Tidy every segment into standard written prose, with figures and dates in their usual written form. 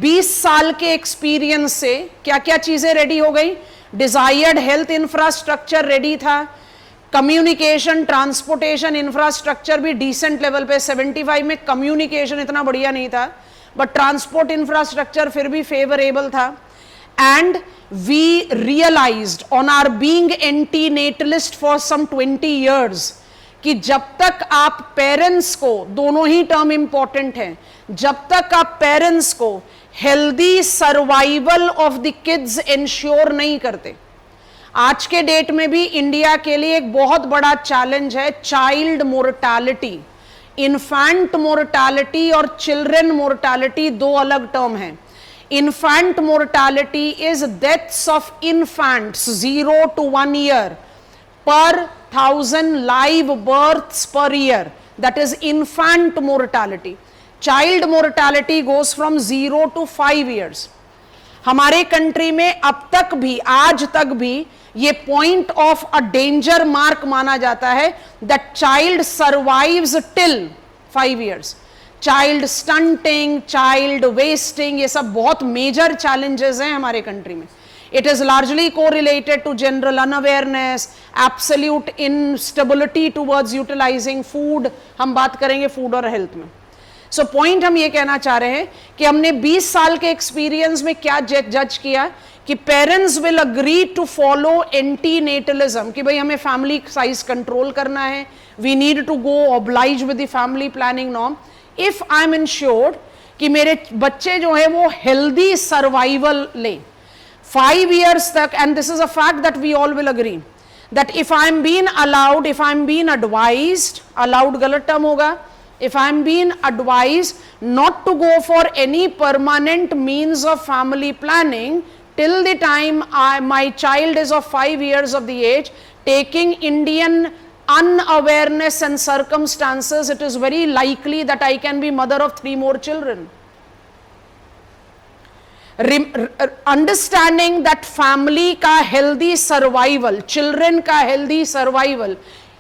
20 साल के एक्सपीरियंस से क्या क्या चीजें रेडी हो गई? डिजायर्ड हेल्थ इंफ्रास्ट्रक्चर रेडी था, कम्युनिकेशन ट्रांसपोर्टेशन इंफ्रास्ट्रक्चर भी डिसेंट लेवल पे, 75 में कम्युनिकेशन इतना बढ़िया नहीं था बट ट्रांसपोर्ट इंफ्रास्ट्रक्चर फिर भी फेवरेबल था. And we realised on our being antinatalist for some 20 years कि जब तक आप पेरेंट्स को, दोनों ही टर्म इंपॉर्टेंट हैं, जब तक आप पेरेंट्स को healthy survival of the kids ensure नहीं करते. आज के डेट में भी इंडिया के लिए एक बहुत बड़ा चैलेंज है चाइल्ड मोर्टालिटी. इन्फेंट मोर्टालिटी और चिल्ड्रन मोर्टालिटी दो अलग टर्म हैं. Infant mortality is deaths of infants 0 to 1 year per 1000 live births per year. That is infant mortality. Child mortality goes from 0 to 5 years. हमारे country में अब तक भी, आज तक भी ये point of a danger mark माना जाता है that child survives till 5 years. Child stunting, child wasting, ये सब बहुत मेजर चैलेंजेस हैं हमारे कंट्री में. It is largely correlated to general unawareness, absolute instability towards utilizing food. हम बात करेंगे फूड और हेल्थ में. So point हम ये कहना चाह रहे हैं कि हमने 20 साल के एक्सपीरियंस में क्या जज किया कि parents will agree to follow antinatalism, कि भाई हमें फैमिली साइज कंट्रोल करना है, we need to go oblige with the family planning norm if I am insured कि मेरे बच्चे जो है वो हेल्दी सर्वाइवल लें 5 years तक. And this is a fact that we all will agree that if I am being allowed, if I am being advised, allowed गलत term होगा, if I am being advised not to go for any permanent means of family planning till the time my child is of 5 years of the age, taking Indian unawareness and circumstances, it is very likely that I can be mother of 3 more children. Understanding that family का healthy survival, children का healthy survival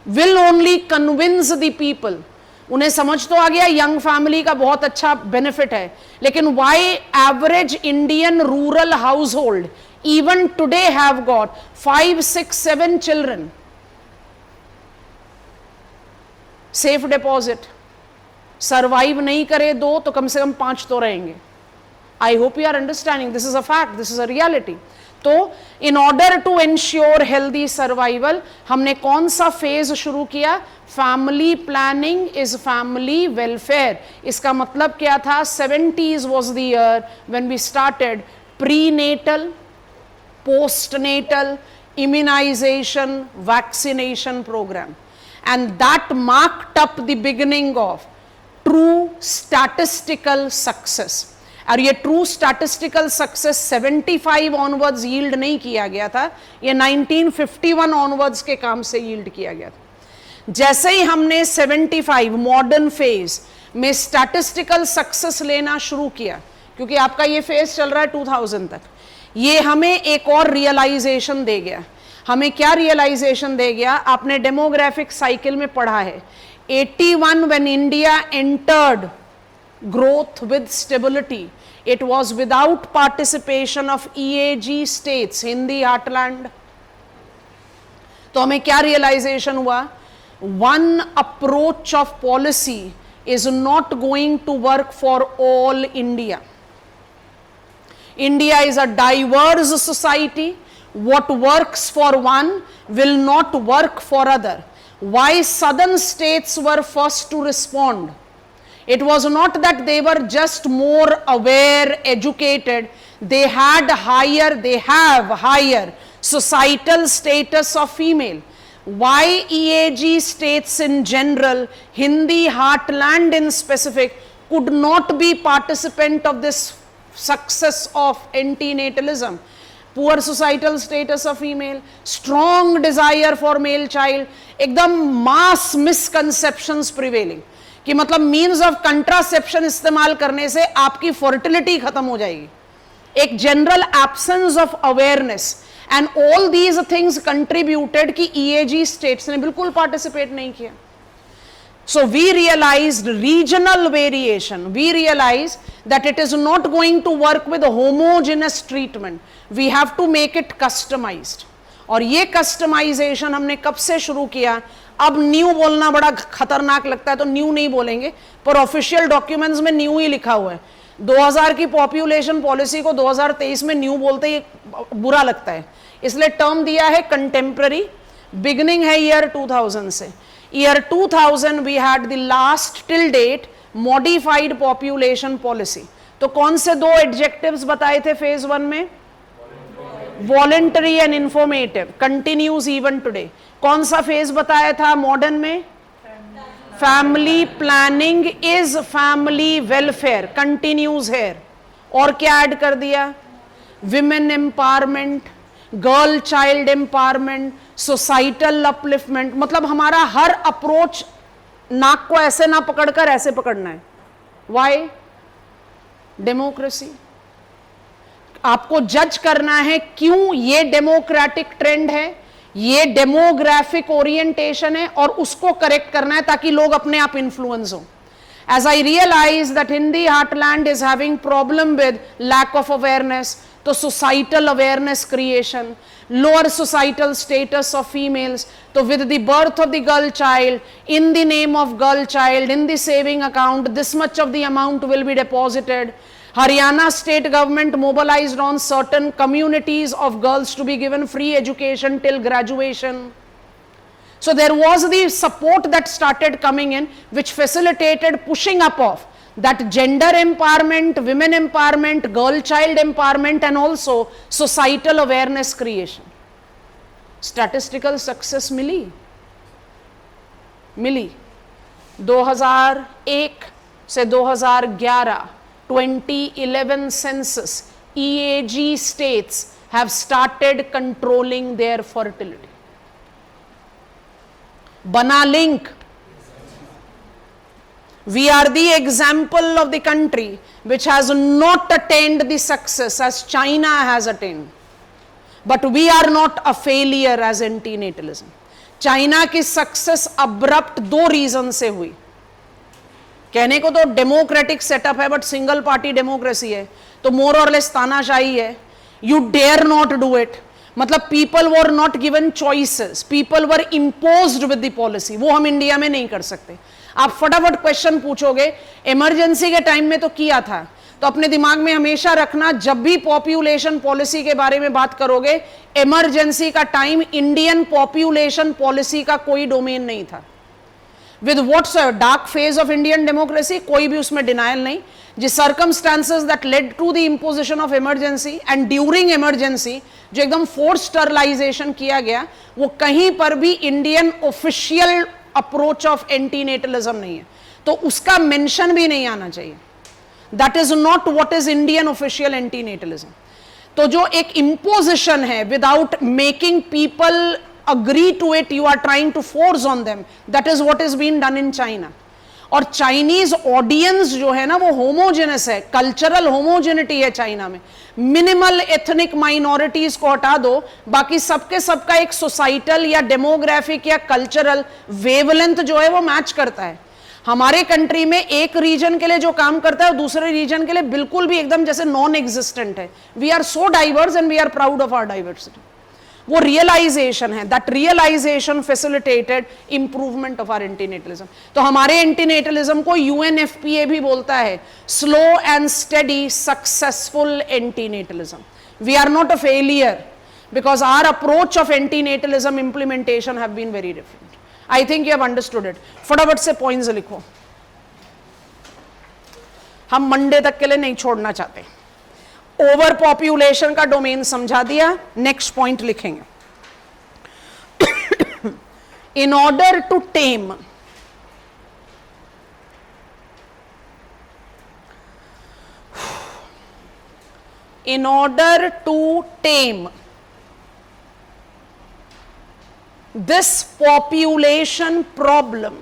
will only convince the people. उन्हें समझ तो आ गया young family का बहुत अच्छा benefit है, लेकिन why average Indian rural household even today have got 5, 6, 7 children? Safe deposit, survive नहीं करे 2 तो कम से कम 5 तो रहेंगे. I hope you are understanding. This is a fact. This is a reality. तो in order to ensure healthy survival, हमने कौन सा फेज शुरू किया? Family planning is family welfare. इसका मतलब क्या था? 70s was the year when we started prenatal, postnatal, immunization, vaccination program. And that marked up the beginning of true statistical success. और ये true statistical success 75 onwards yield नहीं किया गया था, ये 1951 ऑनवर्ड्स के काम से यील्ड किया गया था. जैसे ही हमने 75 मॉडर्न फेज में स्टैटिस्टिकल सक्सेस लेना शुरू किया, क्योंकि आपका ये फेज चल रहा है 2000 तक, ये हमें एक और रियलाइजेशन दे गया. हमें क्या रियलाइजेशन दे गया? आपने डेमोग्राफिक साइकिल में पढ़ा है 81 when India entered growth with stability, it was without participation of EAG states, Hindi heartland. तो हमें क्या realization हुआ? One approach of policy is not going to work for all India. India is a diverse society. What works for one will not work for other. Why southern states were first to respond? It was not that they were just more aware, educated, they have higher societal status of female. Why EAG states in general, Hindi heartland in specific, could not be participant of this success of antinatalism? Poor societal status of female, strong desire for male child, एकदम mass misconceptions prevailing कि मतलब means of contraception इस्तेमाल करने से आपकी fertility खत्म हो जाएगी. एक general absence of awareness and all these things contributed कि ईएजी स्टेट्स ने बिल्कुल पार्टिसिपेट नहीं किया. So we realized regional variation. We realized that it is not going to work with a homogeneous treatment. We have to make it customized. और ये customization हमने कब से शुरू किया? अब न्यू बोलना बड़ा खतरनाक लगता है तो न्यू नहीं बोलेंगे, पर ऑफिशियल डॉक्यूमेंट्स में न्यू ही लिखा हुआ है। 2000 की पॉपुलेशन पॉलिसी को 2023 में न्यू बोलते ही बुरा लगता है, इसलिए टर्म दिया है कंटेम्प्ररी। बिगिनिंग है ईयर 2000 से। Year 2000 we had the last till date modified population policy. तो कौन से दो एडजेक्टिव्स बताए थे फेज 1 में? Voluntary and informative, continues even today. कौन सा फेज बताया था मॉडर्न में? Family planning is family welfare, continues here. और क्या ऐड कर दिया? Women empowerment, girl child empowerment, societal upliftment. मतलब हमारा हर अप्रोच नाक को ऐसे ना पकड़कर ऐसे पकड़ना है। वाई? डेमोक्रेसी। आपको जज करना है क्यों ये डेमोक्रेटिक ट्रेंड है, ये डेमोग्राफिक ओरिएंटेशन है, और उसको करेक्ट करना है ताकि लोग अपने आप इन्फ्लुएंस हो। As I realize that Hindi heartland is having problem with lack of awareness, तो societal awareness creation, lower societal status of females, तो with the birth of the girl child, in the name of girl child, in the saving account, this much of the amount will be deposited. Haryana state government mobilized on certain communities of girls to be given free education till graduation. So there was the support that started coming in, which facilitated pushing up of that gender empowerment, women empowerment, girl child empowerment, and also societal awareness creation. Statistical success मिली 2001 से 2011 2011 census, EAG states have started controlling their fertility. Bana link. We are the example of the country which has not attained the success as China has attained. But we are not a failure as antinatalism. China की success abrupt दो reason से हुई। कहने को तो democratic setup है, but single party democracy है, तो मोर और लेस तानाशाही है। You dare not do it, मतलब people were not given choices, people were imposed with the policy. वो हम इंडिया में नहीं कर सकते। आप फटाफट क्वेश्चन पूछोगे, इमरजेंसी के टाइम में तो किया था, तो अपने दिमाग में हमेशा रखना, जब भी पॉपुलेशन पॉलिसी के बारे में बात करोगे, इमरजेंसी का टाइम इंडियन पॉपुलेशन पॉलिसी का कोई डोमेन नहीं था। With what's dark phase of Indian democracy, कोई भी उसमें डिनायल नहीं। The circumstances that led to the imposition of emergency and during emergency जो एकदम फोर्स स्टरलाइजेशन किया गया, वो कहीं पर भी Indian official approach of antinatalism नहीं है, तो उसका मेंशन भी नहीं आना चाहिए। That is not what is Indian official antinatalism. तो जो एक इम्पोजिशन है without making people agree to it, you are trying to force on them, that is what is been done in China. और Chinese audience जो है ना, वो homogenous है, कल्चरल होमोजेनिटी है चाइना में। मिनिमल एथनिक माइनॉरिटीज को हटा दो, बाकी सबके सबका एक सोसाइटल या डेमोग्राफिक या कल्चरल वेवलेंथ जो है वो मैच करता है। हमारे कंट्री में एक रीजन के लिए जो काम करता है वो दूसरे रीजन के लिए बिल्कुल भी एकदम जैसे नॉन एग्जिस्टेंट है। We are so diverse and we are proud of our diversity. वो रियलाइजेशन है, that realisation facilitated improvement of our antinatalism. तो हमारे एंटीनेटलिज्म को यूएनएफपीए भी बोलता है slow and steady successful antinatalism. We are not a failure because our approach of antinatalism implementation have been very different. I think you have understood it. फटाफट से points लिखो, हम मंडे तक के लिए नहीं छोड़ना चाहते। ओवर पॉपुलेशन का डोमेन समझा दिया, नेक्स्ट पॉइंट लिखेंगे। In order to tame this population problem,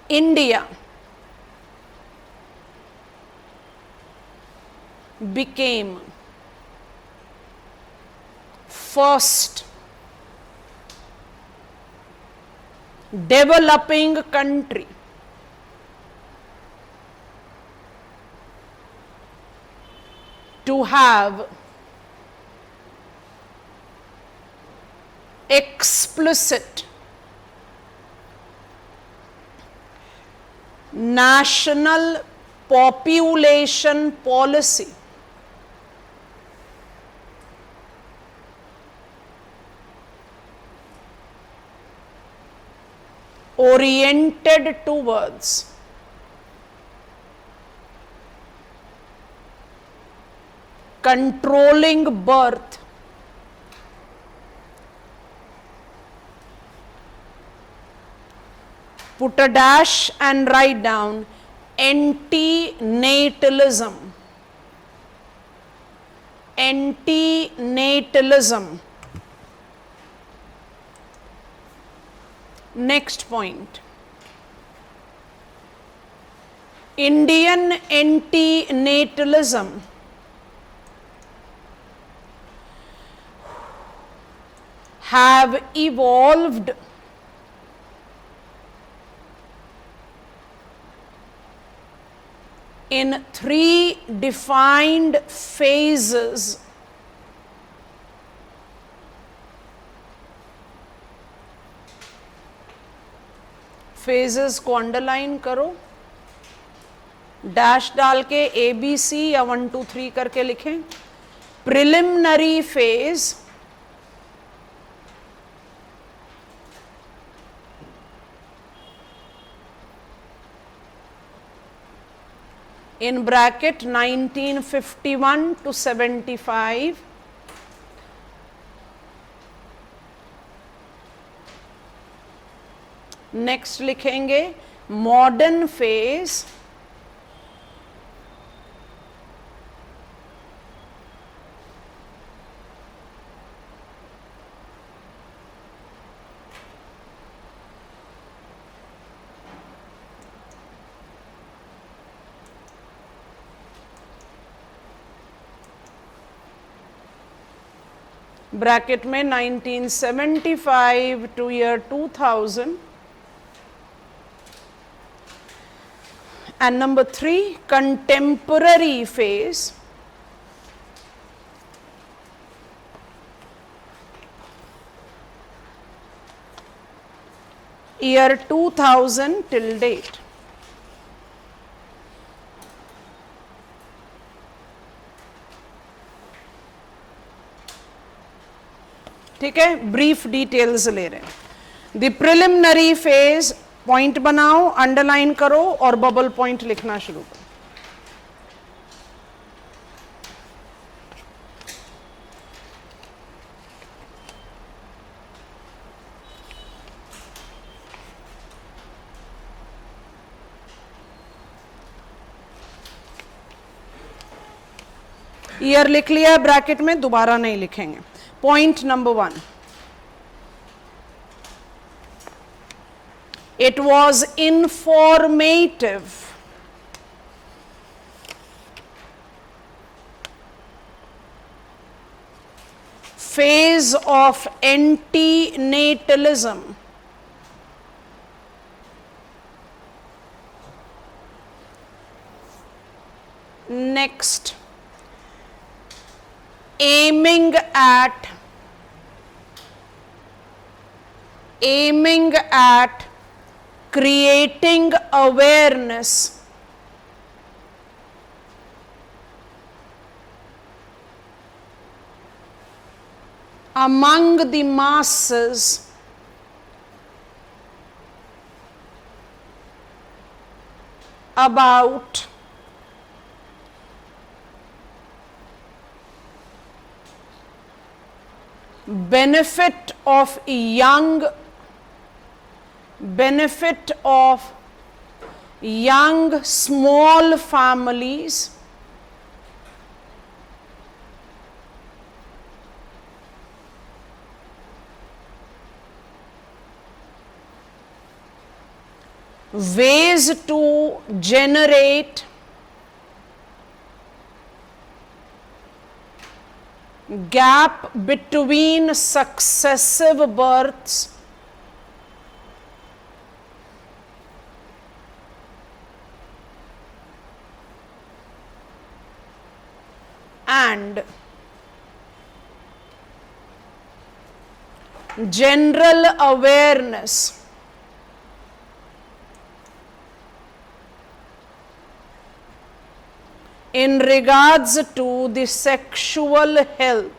India became first developing country to have explicit national population policy oriented towards controlling birth, put a dash and write down anti-natalism. Anti-natalism. Next point. Indian anti-natalism have evolved in three defined phases. Phases को underline करो, dash डाल के ABC या 1 2 3 करके लिखें. Preliminary phase, in bracket 1951 to 75. Next लिखेंगे modern phase, bracket में 1975 two year 2000. And number 3, contemporary phase, year 2000 till date. ठीक है, ब्रीफ डिटेल्स ले रहे हैं. द प्रिलिमिनरी फेज, पॉइंट बनाओ, अंडरलाइन करो और बबल पॉइंट लिखना शुरू करो. ईयर लिख लिया ब्रैकेट में, दोबारा नहीं लिखेंगे. Point number 1, it was informative phase of antinatalism. Next, aiming at creating awareness among the masses about benefit of young small families ways to generate gap between successive births and general awareness in regards to the sexual health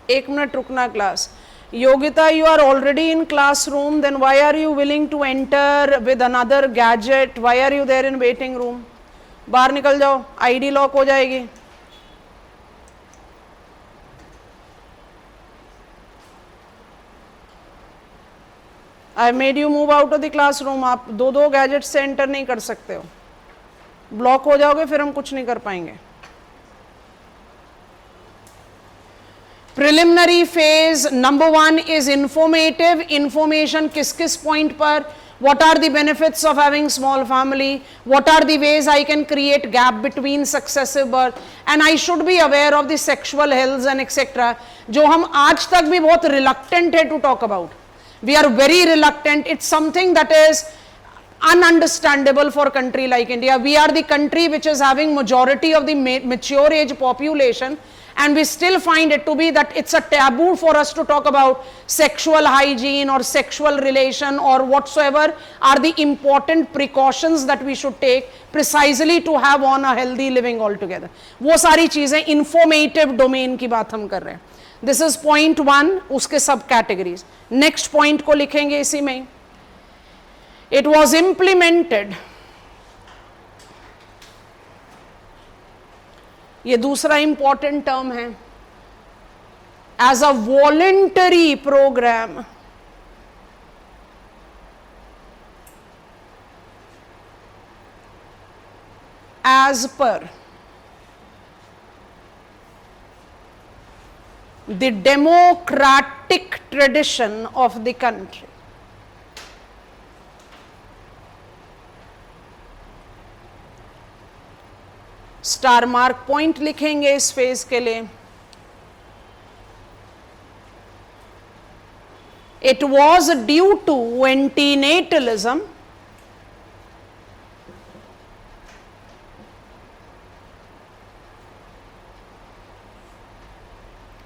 एक minute रुकना class Yogita you are already in classroom then why are you willing to enter with another gadget why are you there in waiting room बाहर निकल जाओ ID lock हो जाएगी I made you move out of the classroom आप दो दो gadget से enter नहीं कर सकते हो ब्लॉक हो जाओगे फिर हम कुछ नहीं कर पाएंगे preliminary phase number 1 is informative information किस किस पॉइंट पर what are the benefits of having small family what are the ways I can create gap between successive birth and I should be aware of the sexual health and etc जो हम आज तक भी बहुत reluctant है to talk about we are very reluctant it's something that is ununderstandable for a country like India we are the country which is having majority of the mature age population and we still find it to be that it's a taboo for us to talk about sexual hygiene or sexual relation or whatsoever are the important precautions that we should take precisely to have on a healthy living altogether वो सारी चीजें informative domain की बात हम कर रहे हैं this is point 1 उसके सब categories next point को लिखेंगे इसी में it was implemented ये दूसरा इंपॉर्टेंट टर्म है as a voluntary programme as per the democratic tradition of the country star mark point लिखेंगे इस फेज के लिए it was due to antinatalism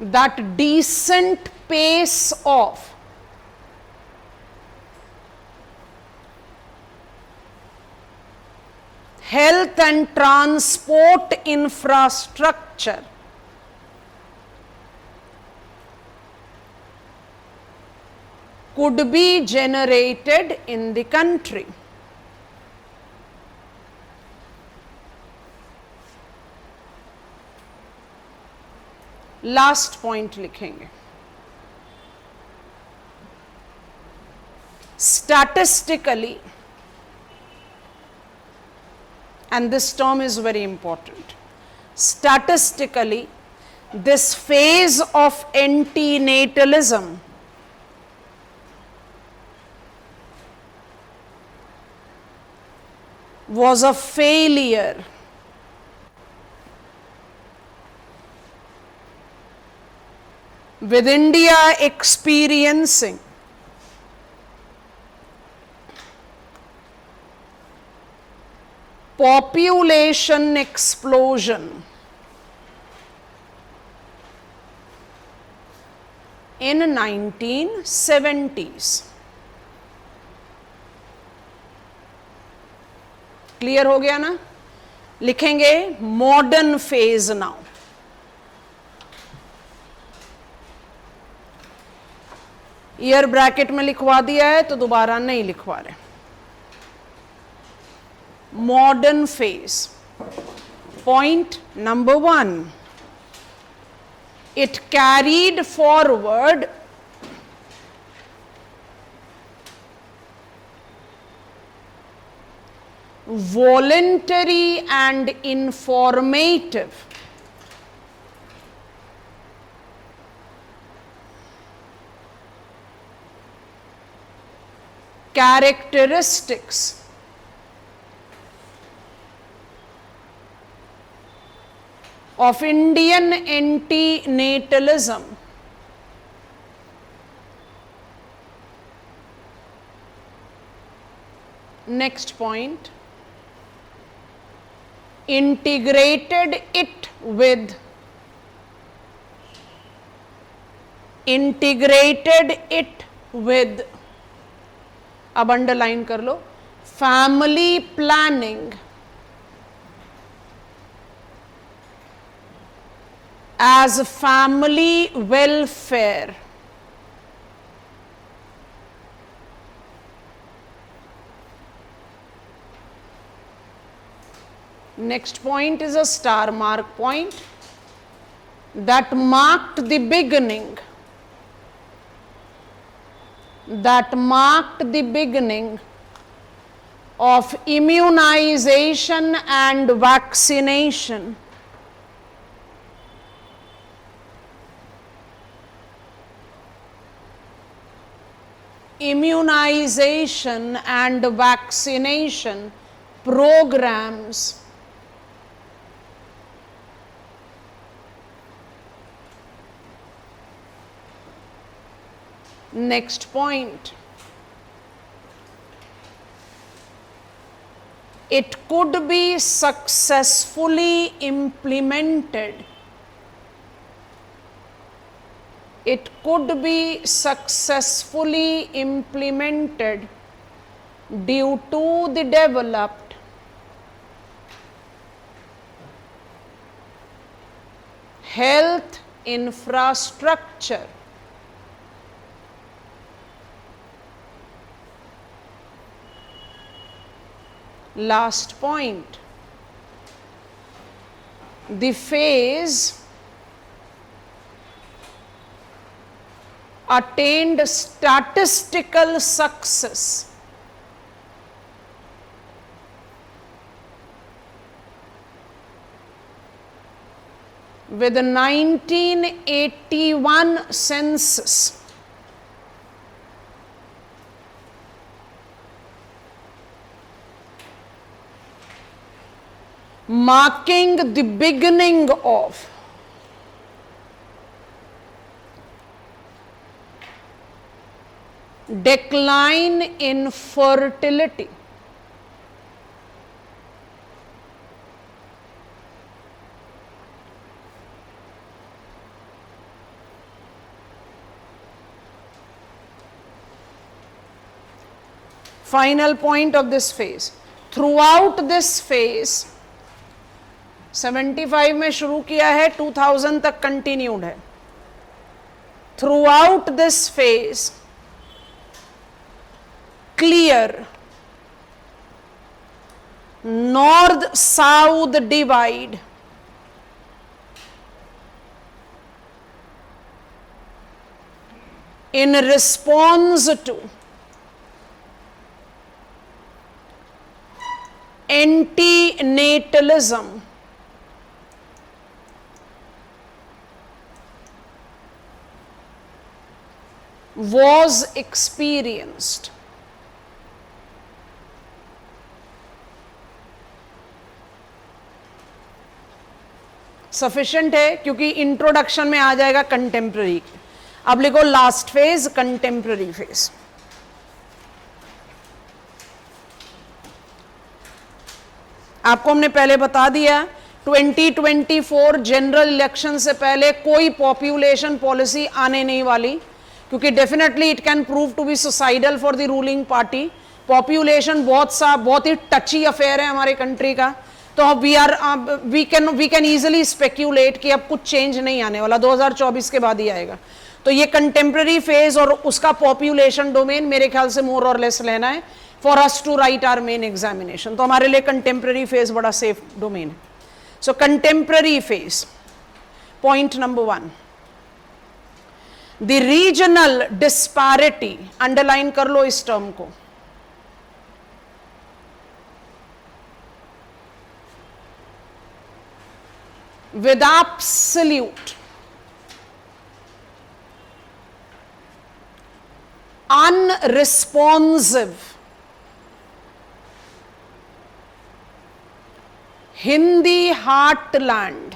that decent pace of health and transport infrastructure could be generated in the country. Last point लिखेंगे statistically and this term is very important statistically this phase of antinatalism was a failure with India experiencing population explosion in 1970s clear हो गया ना लिखेंगे modern phase now year bracket में लिखवा दिया है तो दोबारा नहीं लिखवा रहे modern phase point number 1 it carried forward voluntary and informative characteristics of Indian antinatalism. Next point, integrated it with अब अंडरलाइन कर लो, family planning as family welfare. Next point is a star mark point that marked the beginning, of immunization and vaccination. Immunization and vaccination programs. Next point, it could be successfully implemented. It could be successfully implemented due to the developed health infrastructure. Last point, the phase attained statistical success. With the 1981 census. Marking the beginning of decline in fertility. Final point of this phase. Throughout this phase, 75 में शुरू किया है, 2000 तक continued है. Throughout this phase, clear north-south divide in response to antinatalism was experienced. Sufficient है क्योंकि introduction में आ जाएगा कंटेम्प्ररी. अब लिखो लास्ट फेज, कंटेम्प्ररी फेज. आपको हमने पहले बता दिया 2024 जनरल इलेक्शन से पहले कोई पॉपुलेशन पॉलिसी आने नहीं वाली, क्योंकि definitely it can prove to be suicidal for the ruling party. Population बहुत ही टची अफेयर है हमारे कंट्री का. तो वी कैन इजिली स्पेक्यूलेट कि अब कुछ चेंज नहीं आने वाला, 2024 के बाद ही आएगा. तो ये कंटेम्प्ररी फेज और उसका पॉपुलेशन डोमेन मेरे ख्याल से मोर और लेस लेना है for us to write our main examination. तो हमारे लिए कंटेम्प्ररी फेज बड़ा सेफ डोमेन है. So contemporary phase, point number 1, the regional disparity. Underline कर लो इस टर्म को. With absolute unresponsive Hindi heartland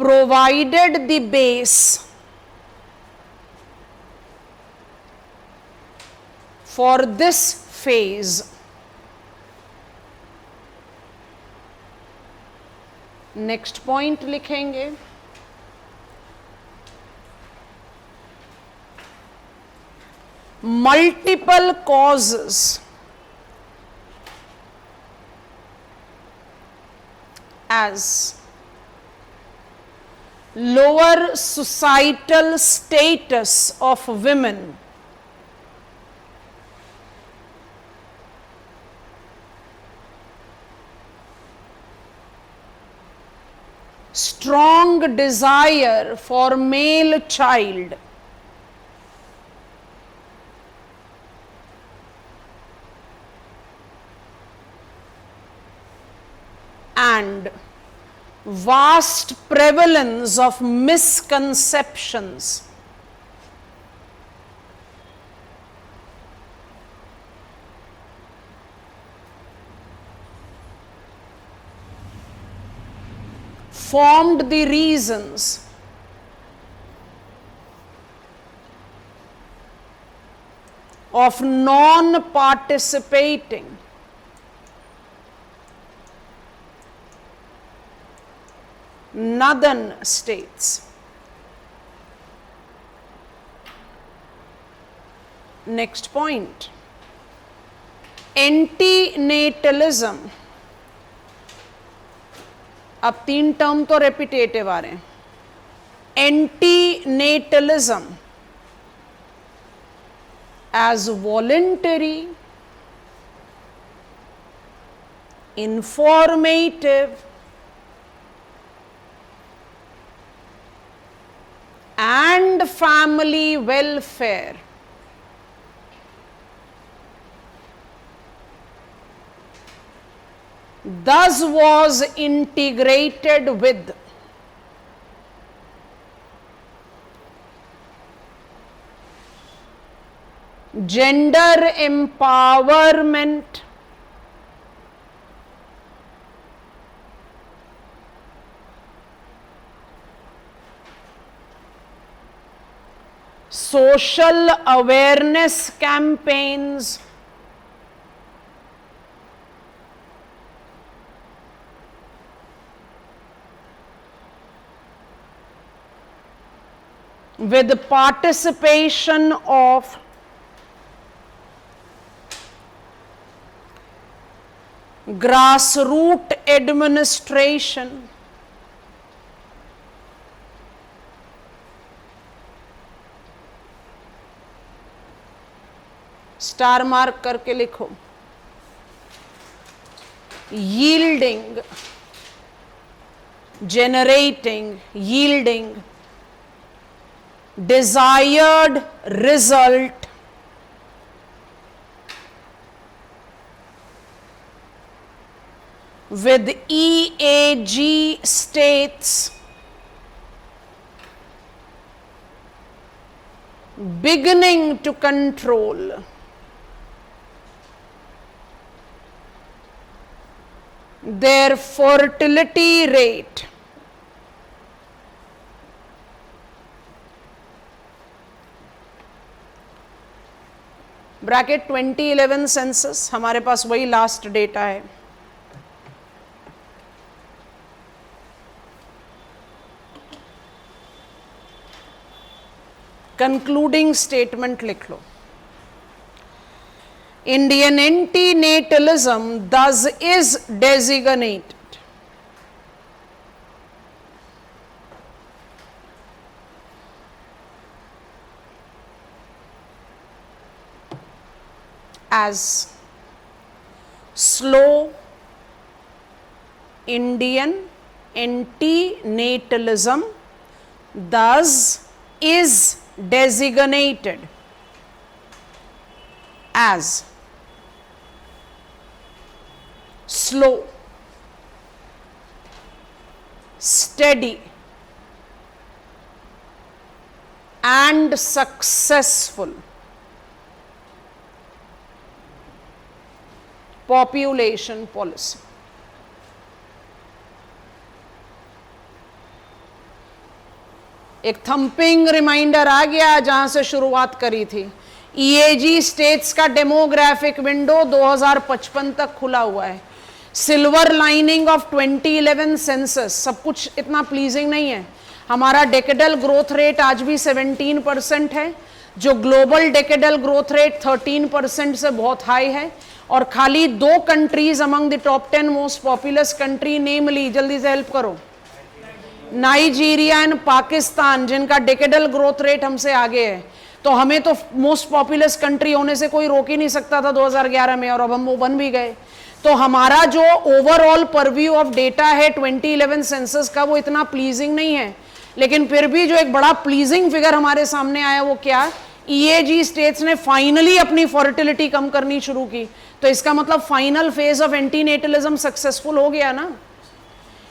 provided the base for this phase. Next point लिखेंगे, multiple causes as lower societal status of women, strong desire for male child, and vast prevalence of misconceptions. Formed the reasons of non-participating northern states. Next point, antinatalism. अब 3 term तो repetitive आ रहे हैं. एंटीनेटलिज्म as voluntary, informative, and family welfare. Thus was integrated with gender empowerment, social awareness campaigns, with the participation of grassroots administration, star mark करके लिखो, yielding, generating, yielding desired result with EAG states beginning to control their fertility rate bracket 2011 census, हमारे पास वही last data है. Concluding statement लिख लो. Indian antinatalism thus is designated as slow Indian antinatalism thus is designated as slow, steady, and successful population policy. एक thumping reminder आ गया जहां से शुरुआत करी थी। ईएजी स्टेट्स का डेमोग्राफिक विंडो 2055 तक खुला हुआ है। सिल्वर लाइनिंग ऑफ 2011 सेंसस, सब कुछ इतना प्लीजिंग नहीं है। हमारा डेकेडल ग्रोथ रेट आज भी 17% है, जो ग्लोबल डेकेडल ग्रोथ रेट 13% से बहुत हाई है। और खाली 2 countries among the top 10 most populous country, namely, जल्दी से हेल्प करो, नाइजीरिया एंड पाकिस्तान, जिनका डेकेडल ग्रोथ रेट हमसे आगे है। तो हमें तो मोस्ट पॉपुलस कंट्री होने से कोई रोक ही नहीं सकता था 2011 में, और अब हम वो बन भी गए। तो हमारा जो ओवरऑल परव्यू ऑफ डेटा है 2011 सेंसस का, वो इतना प्लीजिंग नहीं है। लेकिन फिर भी जो एक बड़ा प्लीजिंग फिगर हमारे सामने आया वो क्या, ईएजी स्टेट्स ने फाइनली अपनी फर्टिलिटी कम करनी शुरू की। तो इसका मतलब फाइनल फेज ऑफ एंटीनेटलिज्म सक्सेसफुल हो गया ना।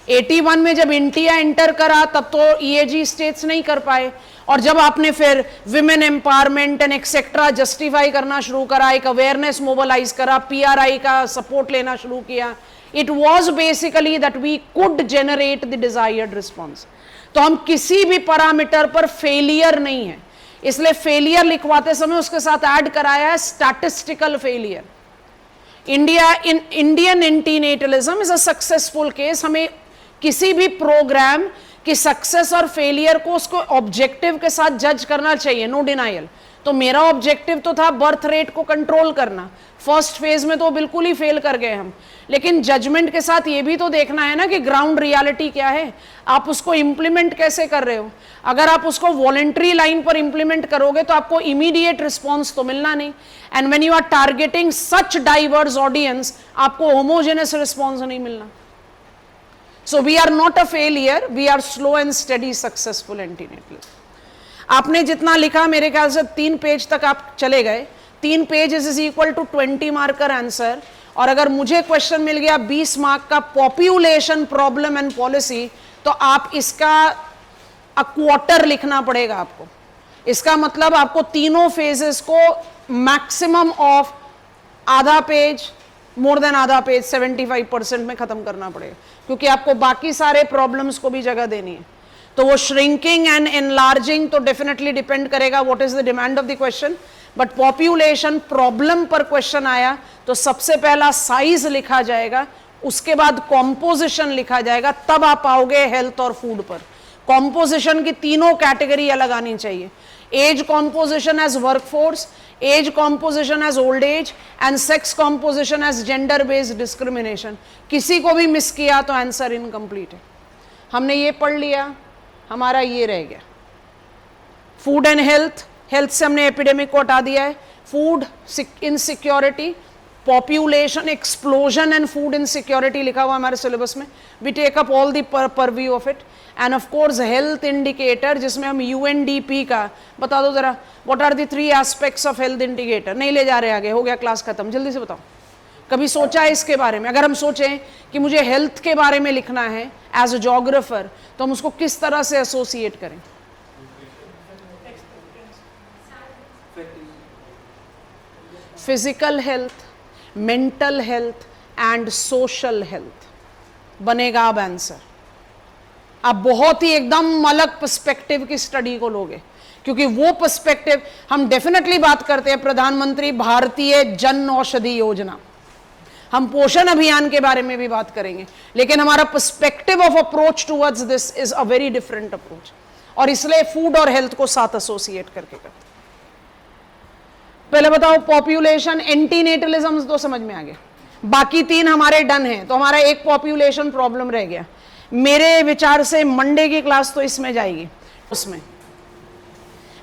81 में जब इंडिया एंटर करा तब तो ईएजी स्टेट्स नहीं कर पाए, और जब आपने फिर women empowerment and etcetera justify करना शुरू करा, एक अवेयरनेस मोबिलाइज करा, पीआरआई का सपोर्ट लेना शुरू किया, it was basically that we could generate the desired response. तो हम किसी भी पैरामीटर पर फेलियर नहीं है, इसलिए फेलियर लिखवाते समय उसके साथ ऐड कराया है statistical failure. Indian antinatalism is a successful case. हमें किसी भी प्रोग्राम की सक्सेस और फेलियर को उसको ऑब्जेक्टिव के साथ जज करना चाहिए, नो डिनाइल। तो मेरा ऑब्जेक्टिव तो था बर्थ रेट को कंट्रोल करना, फर्स्ट फेज में तो बिल्कुल ही फेल कर गए हम। लेकिन जजमेंट के साथ ये भी तो देखना है ना कि ग्राउंड रियलिटी क्या है, आप उसको इंप्लीमेंट कैसे कर रहे हो। अगर आप उसको वॉलंटरी लाइन पर इंप्लीमेंट करोगे तो आपको इमीडिएट रिस्पॉन्स तो मिलना नहीं, and when you are targeting such diverse audience, आपको होमोजेनस रिस्पॉन्स नहीं मिलना। So we are not a failure, we are slow and steady successful antenatal। आपने जितना लिखा मेरे ख्याल से 3 पेज तक आप चले गए, 3 pages is equal to 20 marker answer. और अगर मुझे क्वेश्चन मिल गया 20 मार्क का पॉपुलेशन प्रॉब्लम एंड पॉलिसी, तो आप इसका क्वार्टर लिखना पड़ेगा आपको। इसका मतलब आपको तीनों फेजेस को मैक्सिमम ऑफ आधा पेज, मोर देन आधा पेज, 75% में खत्म करना पड़ेगा, क्योंकि आपको बाकी सारे प्रॉब्लम्स को भी जगह देनी है। तो वो श्रिंकिंग एंड एनलार्जिंग तो डेफिनेटली डिपेंड करेगा what is the demand of the question, but population problem पर क्वेश्चन आया तो सबसे पहला साइज लिखा जाएगा, उसके बाद कॉम्पोजिशन लिखा जाएगा, तब आप आओगे हेल्थ और फूड पर। कॉम्पोजिशन की तीनों कैटेगरी अलग आनी चाहिए, age composition as workforce, age composition as old age, and sex composition as gender based discrimination. किसी को भी मिस किया तो आंसर इनकम्प्लीट है। हमने ये पढ़ लिया, हमारा ये रह गया फूड एंड हेल्थ। हेल्थ से हमने एपिडेमिक को हटा दिया है, food insecurity, population explosion and food insecurity लिखा हुआ हमारे सिलेबस में। We take up all the purview of it, and of course health indicator, जिसमें हम यूएनडीपी का बता दो जरा, what are the 3 aspects of health indicator. नहीं ले जा रहे आगे, हो गया क्लास खत्म, जल्दी से बताओ। कभी सोचा है इसके बारे में? अगर हम सोचें कि मुझे हेल्थ के बारे में लिखना है एज अ जोग्राफर, तो हम उसको किस तरह से एसोसिएट करें? Physical health, mental health and social health बनेगा अब आंसर। आप बहुत ही एकदम अलग पर्सपेक्टिव की स्टडी को लोगे, क्योंकि वो पर्सपेक्टिव हम डेफिनेटली बात करते हैं प्रधानमंत्री भारतीय जन औषधि योजना, हम पोषण अभियान के बारे में भी बात करेंगे, लेकिन हमारा perspective of approach towards this is a very different approach, और इसलिए फूड और हेल्थ को साथ एसोसिएट करके करते। पहले बताओ पॉपुलेशन, एंटीनेटलिज्म तो समझ में आ गया, बाकी 3 हमारे डन हैं, तो हमारा एक पॉपुलेशन प्रॉब्लम रह गया। मेरे विचार से मंडे की क्लास तो इसमें जाएगी, उसमें।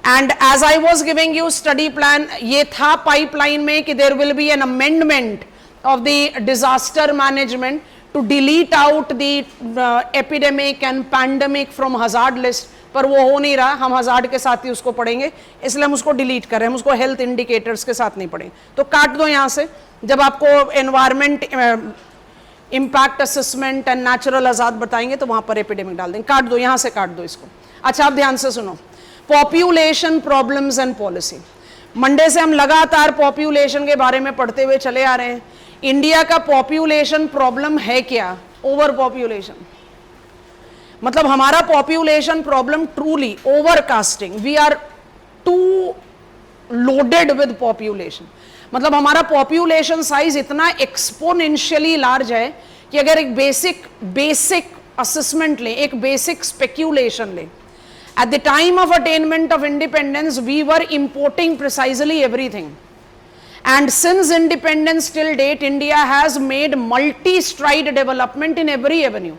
And as I was giving you study plan, ये था पाइपलाइन में कि there will be an amendment of the disaster management to delete out the epidemic and pandemic from hazard list, पर वो हो नहीं रहा। हम हजार्ड के साथ ही उसको पढ़ेंगे, इसलिए हम उसको डिलीट कर रहे हैं, हम उसको हेल्थ इंडिकेटर्स के साथ नहीं पढ़ेंगे। तो काट दो यहां से, जब आपको environment impact assessment and natural hazard बताएंगे तो वहां पर एपिडेमिक डाल देंगे। काट दो, यहां से काट दो इसको। अच्छा, आप ध्यान से सुनो, population problems and policy. Monday से हम लगातार पॉपुलेशन के बारे में पढ़ते हुए चले आ रहे हैं। इंडिया का पॉपुलेशन प्रॉब्लम है क्या? Over population. मतलब हमारा population problem truly overcasting, we are too loaded with population. मतलब हमारा पॉपुलेशन साइज इतना एक्सपोनेंशियली लार्ज है कि अगर एक बेसिक असेसमेंट लें, एक बेसिक स्पेक्यूलेशन लें, at the time of attainment of independence we were importing precisely everything, and since independence till date India has made multi stride development in every avenue.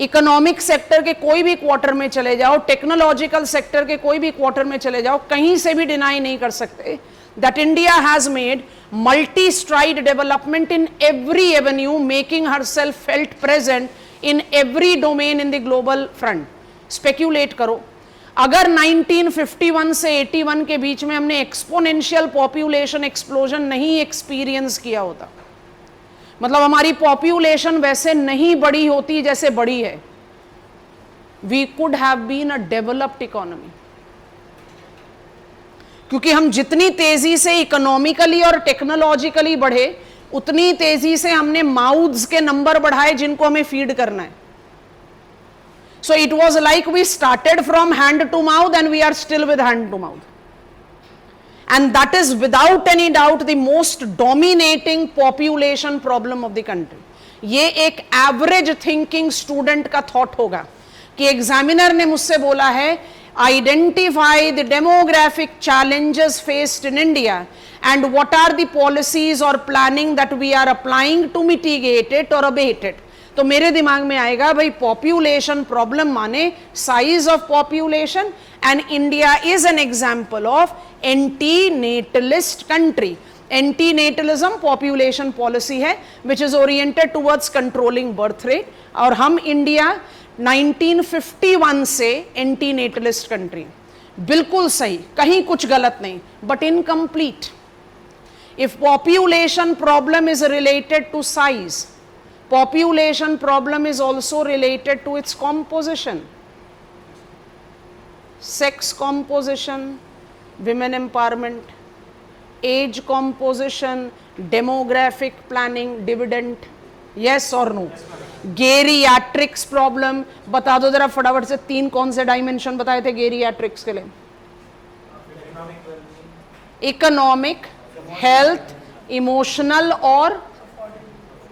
Economic sector के कोई भी quarter में चले जाओ, technological sector के कोई भी quarter में चले जाओ, कहीं से भी डिनाई नहीं कर सकते that India has made multi-stride development in every avenue, making herself felt present in every domain in the global front. Speculate करो, अगर 1951 से 81 के बीच में हमने एक्सपोनेंशियल पॉपुलेशन एक्सप्लोजन नहीं एक्सपीरियंस किया होता, मतलब हमारी पॉपुलेशन वैसे नहीं बढ़ी होती जैसे बढ़ी है, we could have been a developed economy. क्योंकि हम जितनी तेजी से इकोनॉमिकली और टेक्नोलॉजिकली बढ़े, उतनी तेजी से हमने माउथ्स के नंबर बढ़ाए जिनको हमें फीड करना है। So it was like we started from hand to mouth and we are still with hand to mouth, and that is without any doubt the most dominating population problem of the country. ये एक average thinking student का thought होगा कि examiner ने मुझसे बोला है identify the demographic challenges faced in India and what are the policies or planning that we are applying to mitigate it or abate it। तो मेरे दिमाग में आएगा भाई पॉपुलेशन प्रॉब्लम माने size of population, and India is an example of antinatalist country. Antinatalism population policy है which is oriented towards controlling birth rate, और हम इंडिया 1951 से एंटी-नेटलिस्ट कंट्री। बिल्कुल सही, कहीं कुछ गलत नहीं, but incomplete. If population problem is related to size, population problem is also related to its composition, sex composition, women empowerment, age composition, demographic planning, dividend, yes और नो। गेरियाट्रिक्स प्रॉब्लम बता दो जरा फटाफट से, तीन कौन से डायमेंशन बताए थे गेरियाट्रिक्स के लिए? इकोनॉमिक, हेल्थ,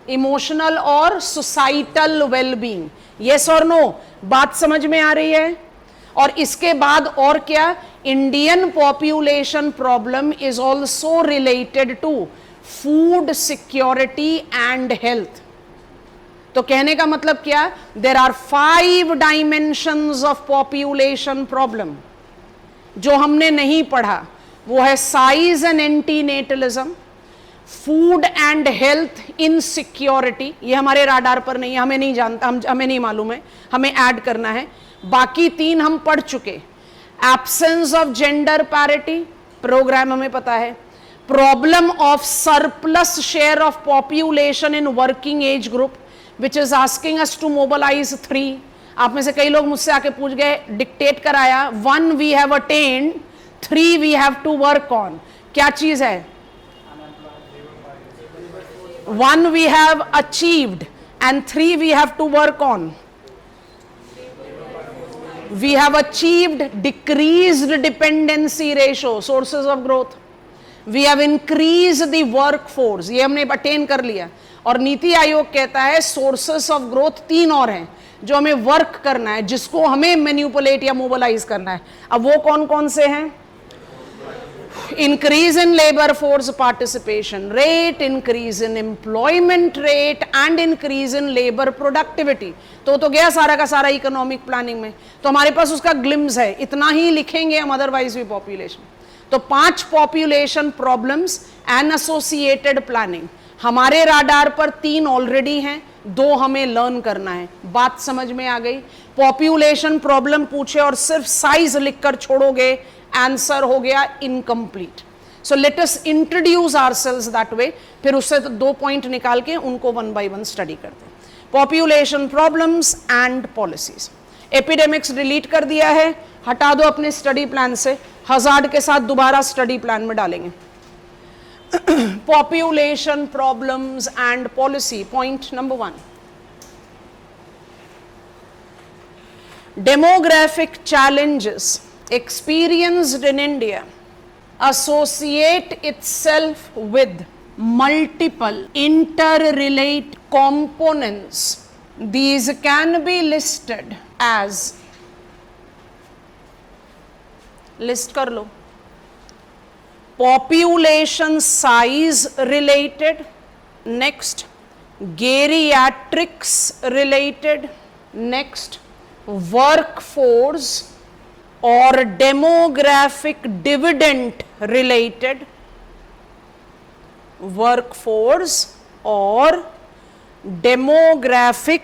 इमोशनल और सोसाइटल वेलबींग, यस और नो। बात समझ में आ रही है? और इसके बाद और क्या, Indian population problem is also related to food security and health. तो कहने का मतलब क्या, there are 5 dimensions of population problem जो हमने नहीं पढ़ा। वो है size and antinatalism, food and health insecurity, ये हमारे राडार पर नहीं है, हमें नहीं जानता, हमें नहीं मालूम है, हमें ऐड करना है। बाकी 3 हम पढ़ चुके। Absence of gender parity, programme हमें पता है। Problem of surplus share of population in working age group which is asking us to mobilize 3। आप में से कई लोग मुझसे आके पूछ गए, डिक्टेट कराया, 1 we have attained, 3 we have to work on। क्या चीज है? 1 we have achieved and 3 we have to work on। We have achieved decreased dependency ratio, sources of growth। We have increased the workforce, ये हमने attain कर लिया। और नीति आयोग कहता है सोर्सेस ऑफ ग्रोथ 3 और हैं जो हमें वर्क करना है, जिसको हमें मैनिपुलेट या मोबिलाइज करना है। अब वो कौन कौन से हैं? Increase in labour force participation rate, increase in employment rate and increase in labour productivity. तो गया सारा का सारा इकोनॉमिक प्लानिंग में, तो हमारे पास उसका ग्लिम्स है, इतना ही लिखेंगे हम, अदरवाइज भी पॉपुलेशन। तो 5 population problems and associated planning. हमारे राडार पर 3 ऑलरेडी हैं, 2 हमें लर्न करना है। बात समझ में आ गई? पॉपुलेशन प्रॉब्लम पूछे और सिर्फ साइज लिखकर छोड़ोगे, आंसर हो गया incomplete. So let us introduce ourselves that way, फिर उससे 2 पॉइंट निकाल के उनको 1 by 1 स्टडी करते हैं। Population problems and policies. Epidemics delete कर दिया है, हटा दो अपने स्टडी प्लान से, हजार्ड के साथ दोबारा स्टडी प्लान में डालेंगे। Population problems and policy, point number 1। demographic challenges experienced in India associate itself with multiple interrelated components. These can be listed as, list कर लो, population size related, next geriatrics related, next workforce or demographic dividend related, workforce or demographic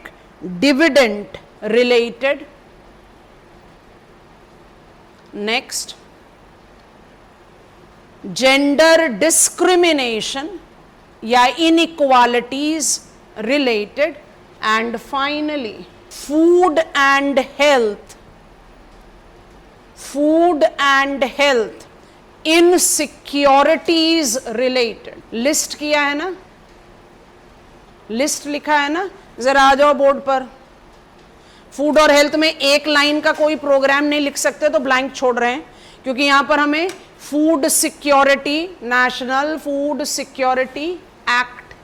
dividend related, next gender discrimination या inequalities related, and finally food and health insecurities related. List किया है ना, list लिखा है ना, जरा आ जाओ board पर। फूड और हेल्थ में एक लाइन का कोई प्रोग्राम नहीं लिख सकते तो ब्लैंक छोड़ रहे हैं, क्योंकि यहां पर हमें food security, national food security act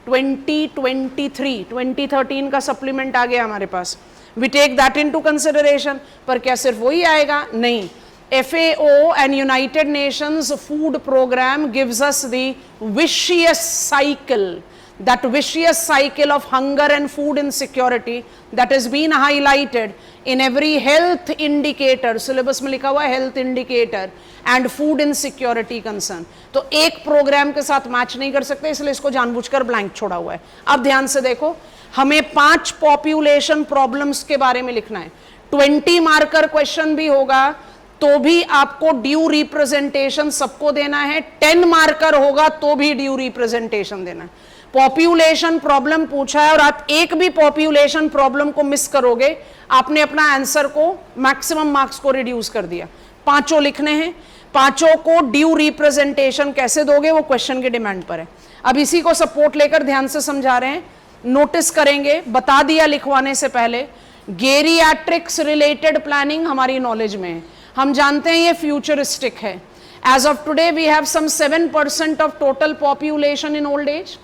2013 का सप्लीमेंट आ गया हमारे पास, we take that into consideration. पर क्या सिर्फ वही आएगा? नहीं। FAO and United Nations Food Program gives us the vicious cycle, that vicious cycle of hunger and food insecurity that has been highlighted in every health indicator, syllabus में लिखा हुआ है health indicator and food insecurity concern। तो एक programme के साथ match नहीं कर सकते, इसलिए इसको जानबूझकर ब्लैंक छोड़ा हुआ है। अब ध्यान से देखो, हमें 5 पॉपुलेशन प्रॉब्लम्स के बारे में लिखना है। 20 मार्कर क्वेश्चन भी होगा तो भी आपको ड्यू रिप्रेजेंटेशन सबको देना है, 10 मार्कर होगा तो भी ड्यू रिप्रेजेंटेशन देना है। पॉपुलेशन प्रॉब्लम पूछा है और आप एक भी पॉपुलेशन प्रॉब्लम को मिस करोगे, आपने अपना आंसर को, मैक्सिमम मार्क्स को रिड्यूस कर दिया। 5 लिखने हैं, 5 को ड्यू रिप्रेजेंटेशन कैसे दोगे वो क्वेश्चन के डिमांड पर है। अब इसी को सपोर्ट लेकर ध्यान से समझा रहे हैं, नोटिस करेंगे, बता दिया लिखवाने से पहले। गेरियाट्रिक्स रिलेटेड प्लानिंग हमारी नॉलेज में है, हम जानते हैं ये फ्यूचरिस्टिक है। As of today we have some 7% of total population in old age,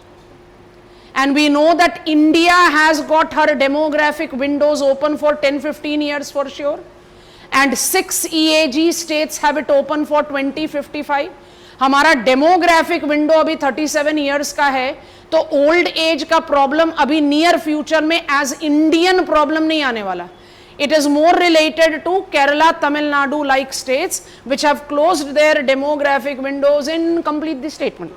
and we know that India has got her demographic windows open for 10-15 years for sure, and 6 EAG states have it open for 2055। हमारा demographic window अभी 37 years का है, तो old age का problem अभी near future में as Indian problem नहीं आने वाला। It is more related to Kerala, Tamil Nadu like states which have closed their demographic windows in, complete the statement,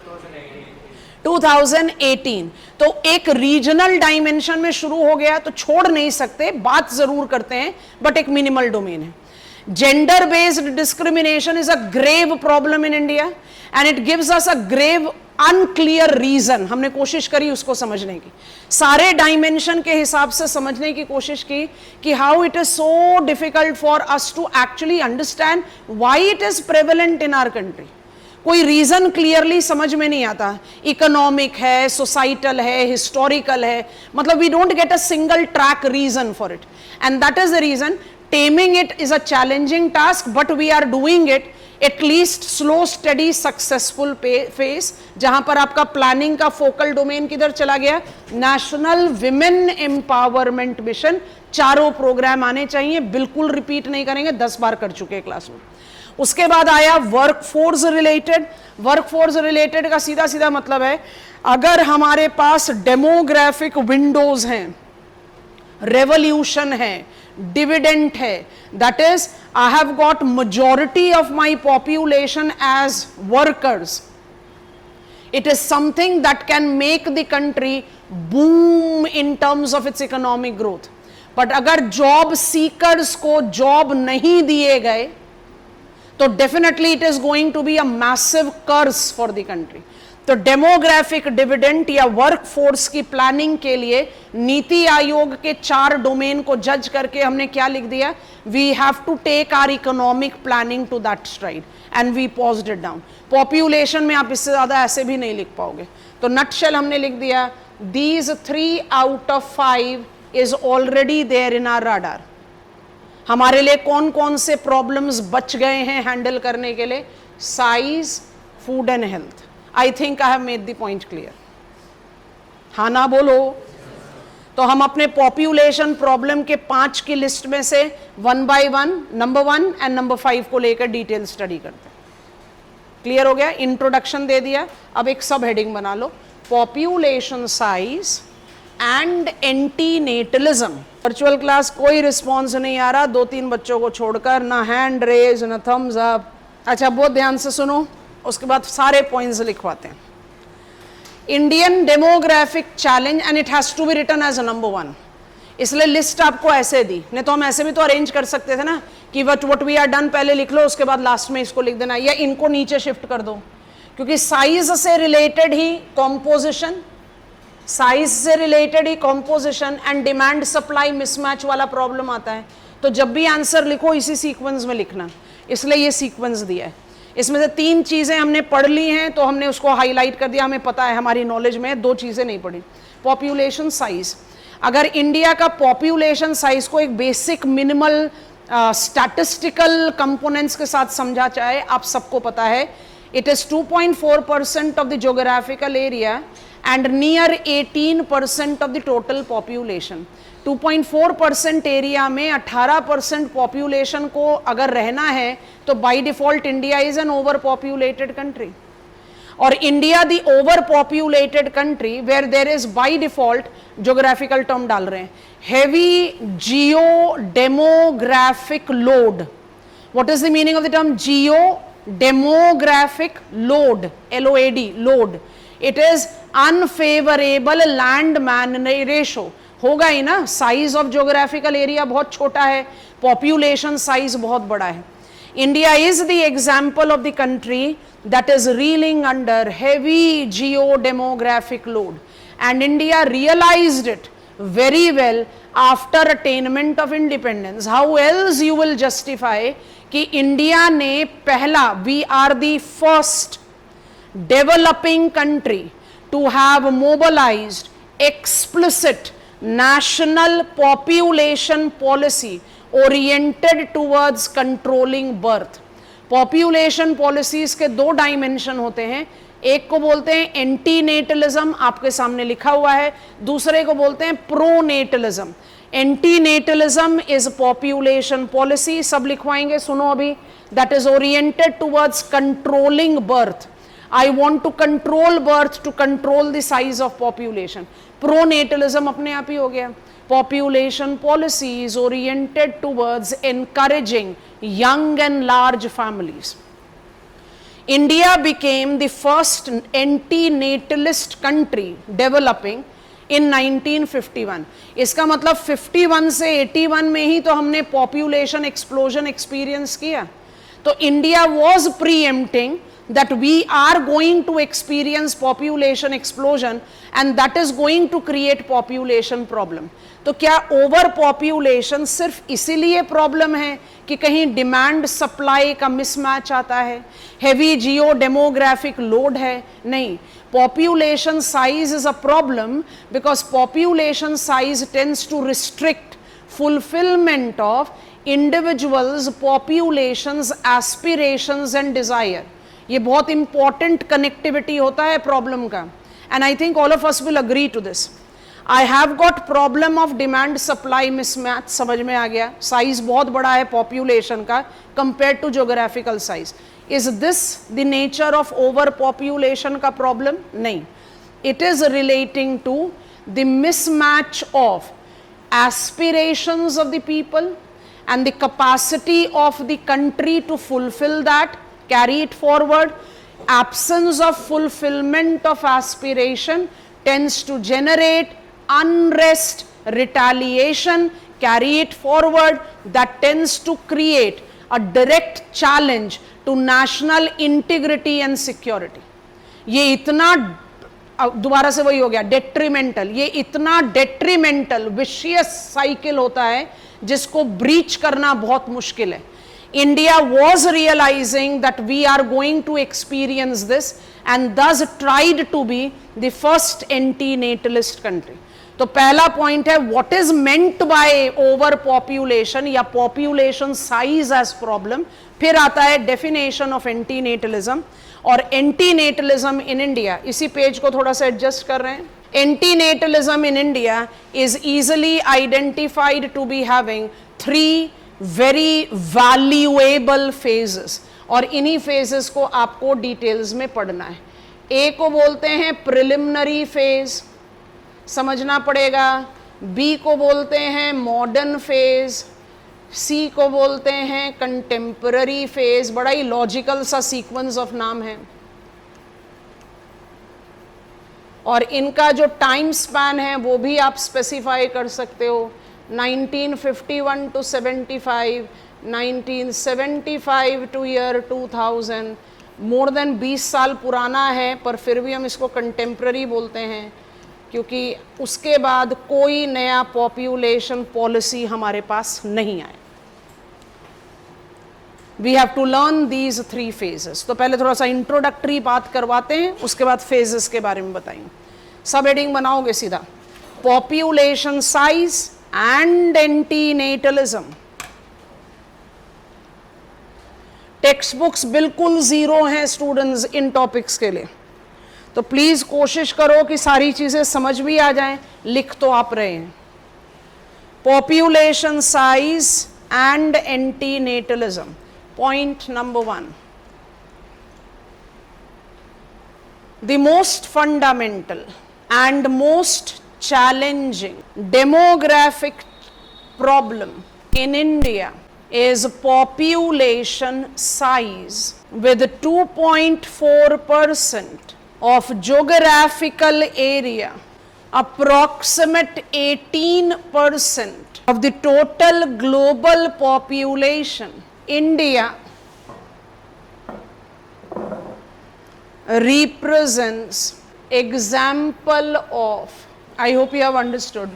2018। तो एक रीजनल डायमेंशन में शुरू हो गया तो छोड़ नहीं सकते, बात जरूर करते हैं, बट एक मिनिमल डोमेन है। Gender based discrimination is a grave problem in India and it gives us a grave unclear reason. हमने कोशिश करी उसको समझने की, सारे डायमेंशन के हिसाब से समझने की कोशिश की कि how it is so difficult for us to actually understand why it is prevalent in our country. कोई रीजन क्लियरली समझ में नहीं आता, इकोनॉमिक है, सोसाइटल है, हिस्टोरिकल है, मतलब we don't get a single track reason for it, and that is the reason taming it is a challenging task, but we are doing it at least slow study successful phase, जहां पर आपका planning का focal domain किधर चला गया, national women empowerment mission. चारों programme आने चाहिए, बिल्कुल रिपीट नहीं करेंगे, 10 बार कर चुके हैं क्लास में। उसके बाद आया वर्कफोर्स रिलेटेड। वर्कफोर्स रिलेटेड का सीधा सीधा मतलब है, अगर हमारे पास डेमोग्राफिक विंडोज हैं, रेवोल्यूशन है, डिविडेंट है, that is I have got majority of my population as workers, it is something that can make the country boom in terms of its economic growth। but अगर job seekers को job नहीं दिए गए तो definitely it is going to be a massive curse for the country. तो demographic dividend या workforce की planning के लिए नीति आयोग के 4 डोमेन को जज करके हमने क्या लिख दिया, we have to take our economic planning to that stride and we paused it down. Population में आप इससे ज्यादा ऐसे भी नहीं लिख पाओगे, तो नटशेल हमने लिख दिया, these 3 out of 5 is already there in our radar। हमारे लिए कौन कौन से प्रॉब्लम्स बच गए हैं हैंडल करने के लिए? Size, food and health. I think I have made the point clear. हाँ ना बोलो। तो हम अपने पॉपुलेशन प्रॉब्लम के 5 की लिस्ट में से 1 by 1 नंबर 1 एंड नंबर 5 को लेकर डिटेल स्टडी करते हैं। क्लियर हो गया? इंट्रोडक्शन दे दिया, अब एक सब हेडिंग बना लो, population size and antinatalism. Virtual class कोई रिस्पॉन्स नहीं आ रहा, 2-3 बच्चों को छोड़कर, ना हैंड रेज ना थम्स अप। अच्छा बहुत ध्यान से सुनो, उसके बाद सारे पॉइंट्स लिखवाते हैं। Indian demographic challenge and it has to be written as number 1, इसलिए लिस्ट आपको ऐसे दी, नहीं तो हम ऐसे भी तो अरेंज कर सकते थे ना कि व्हाट वी आर डन पहले लिख लो, उसके बाद लास्ट में इसको लिख देना, या इनको नीचे शिफ्ट कर दो, क्योंकि साइज से रिलेटेड ही कॉम्पोजिशन, साइज से related he composition and demand supply mismatch वाला प्रॉब्लम आता है। तो जब भी आंसर लिखो इसी सीक्वेंस में लिखना, इसलिए ये सीक्वेंस दिया है। इसमें से 3 चीजें हमने पढ़ ली हैं तो हमने उसको हाईलाइट कर दिया, हमें पता है, हमारी नॉलेज में 2 चीजें नहीं पढ़ी। पॉपुलेशन साइज, अगर इंडिया का पॉपुलेशन साइज को एक बेसिक मिनिमल स्टैटिस्टिकल कंपोनेंट्स के साथ समझा जाए, आप सबको पता है it is 2.4% of the geographical area and near 18% of the total population। 2.4% area में 18% पॉपुलेशन को अगर रहना है तो by default India is an over populated country. और India the over populated country where there is by default, geographical term डाल रहे हैं, heavy geo demographic load. What is the meaning of the term geo demographic load? LOAD, load. It is unfavourable land man ratio, होगा ही ना, size of geographical area बहुत छोटा है, population size बहुत बड़ा है। India is the example of the country that is reeling under heavy geo demographic load, and India realised it very well after attainment of independence। How else you will justify कि India ने पहला, we are the first developing country to have mobilized explicit national population policy oriented towards controlling birth। population policies के 2 dimension होते हैं, एक को बोलते हैं एंटीनेटलिज्म, आपके सामने लिखा हुआ है, दूसरे को बोलते हैं प्रोनेटलिज्म। एंटीनेटलिज्म इज पॉपुलेशन पॉलिसी, सब लिखवाएंगे, सुनो अभी, that is oriented towards controlling birth. I want to control birth to control the size of population। Pronatalism अपने आप ही हो गया। Population policy is oriented towards encouraging young and large families। India became the first anti-natalist country developing in 1951। इसका मतलब 51 से 81 में ही तो हमने population explosion experience किया। तो India was preempting that we are going to experience population explosion and that is going to create population problem। तो क्या ओवर पॉपुलेशन सिर्फ इसीलिए प्रॉब्लम है कि कहीं डिमांड सप्लाई का मिसमैच आता है, हेवी जियो डेमोग्राफिक लोड है? नहीं, population size is a problem because population size tends to restrict fulfillment of individuals populations aspirations and desire। ये बहुत इंपॉर्टेंट कनेक्टिविटी होता है प्रॉब्लम का, and I think all of us will agree to this. I have got problem of demand supply mismatch, समझ में आ गया, size बहुत बड़ा है पॉपुलेशन का compare to geographical size. Is this the nature of over population का problem? नहीं, it is relating to the mismatch of aspirations of the people and the capacity of the country to fulfill that, carry it forward। Absence of fulfillment of aspiration tends to generate unrest, retaliation, carry it forward, that tends to create a direct challenge to national integrity and security। ये इतना, दोबारा से वही हो गया, detrimental, ये इतना detrimental vicious cycle होता है जिसको ब्रीच करना बहुत मुश्किल है। India was realising that we are going to experience this and thus tried to be the first anti natalist country. तो पहला पॉइंट है what is meant by over population या पॉपुलेशन साइज एज प्रॉब्लम। फिर आता है definition of एंटीनेटलिज्म और एंटीनेटलिज्म in India. इसी page को थोड़ा सा एडजस्ट कर रहे हैं। Antinatalism in India is easily identified to be having 3 very valuable phases और इन्हीं फेजेस को आपको डिटेल्स में पढ़ना है। ए को बोलते हैं प्रिलिमिनरी फेज, समझना पड़ेगा। बी को बोलते हैं मॉडर्न फेज, सी को बोलते हैं कंटेम्पररी फेज। बड़ा ही लॉजिकल सा सीक्वेंस ऑफ नाम है और इनका जो टाइम स्पैन है वो भी आप स्पेसिफाई कर सकते हो, 1951 to 75, 1975 to year 2000। More than 20 साल पुराना है पर फिर भी हम इसको कंटेम्पररी बोलते हैं क्योंकि उसके बाद कोई नया पॉपुलेशन पॉलिसी हमारे पास नहीं आए। We have to learn these 3 phases। तो पहले थोड़ा सा इंट्रोडक्टरी बात करवाते हैं, उसके बाद फेजेस के बारे में बताएंगे। सब हेडिंग बनाओगे सीधा, population size and antinatalism. Text books बिल्कुल जीरो हैं स्टूडेंट्स इन टॉपिक्स के लिए, तो प्लीज कोशिश करो कि सारी चीजें समझ भी आ जाएं। लिख तो आप रहे हैं, population size and antinatalism. Point number 1, the most fundamental and most challenging demographic problem in India is population size, with 2.4% of geographical area, approximate 18% of the total global population. India represents example of, I hope you have understood।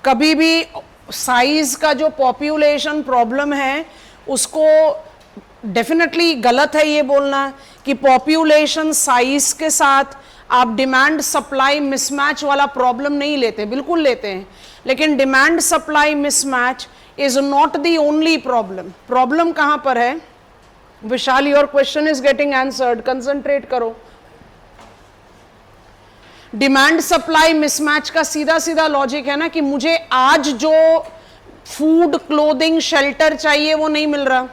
कभी भी size का जो population problem है उसको definitely गलत है ये बोलना कि पॉपुलेशन साइज के साथ आप डिमांड सप्लाई मिसमैच वाला प्रॉब्लम नहीं लेते, बिल्कुल लेते हैं, लेकिन demand supply mismatch is not the only problem. Problem कहां पर है? Vishal, your question is getting answered, concentrate करो। डिमांड सप्लाई मिसमैच का सीधा सीधा लॉजिक है ना कि मुझे आज जो फूड, क्लोथिंग, शेल्टर चाहिए वो नहीं मिल रहा।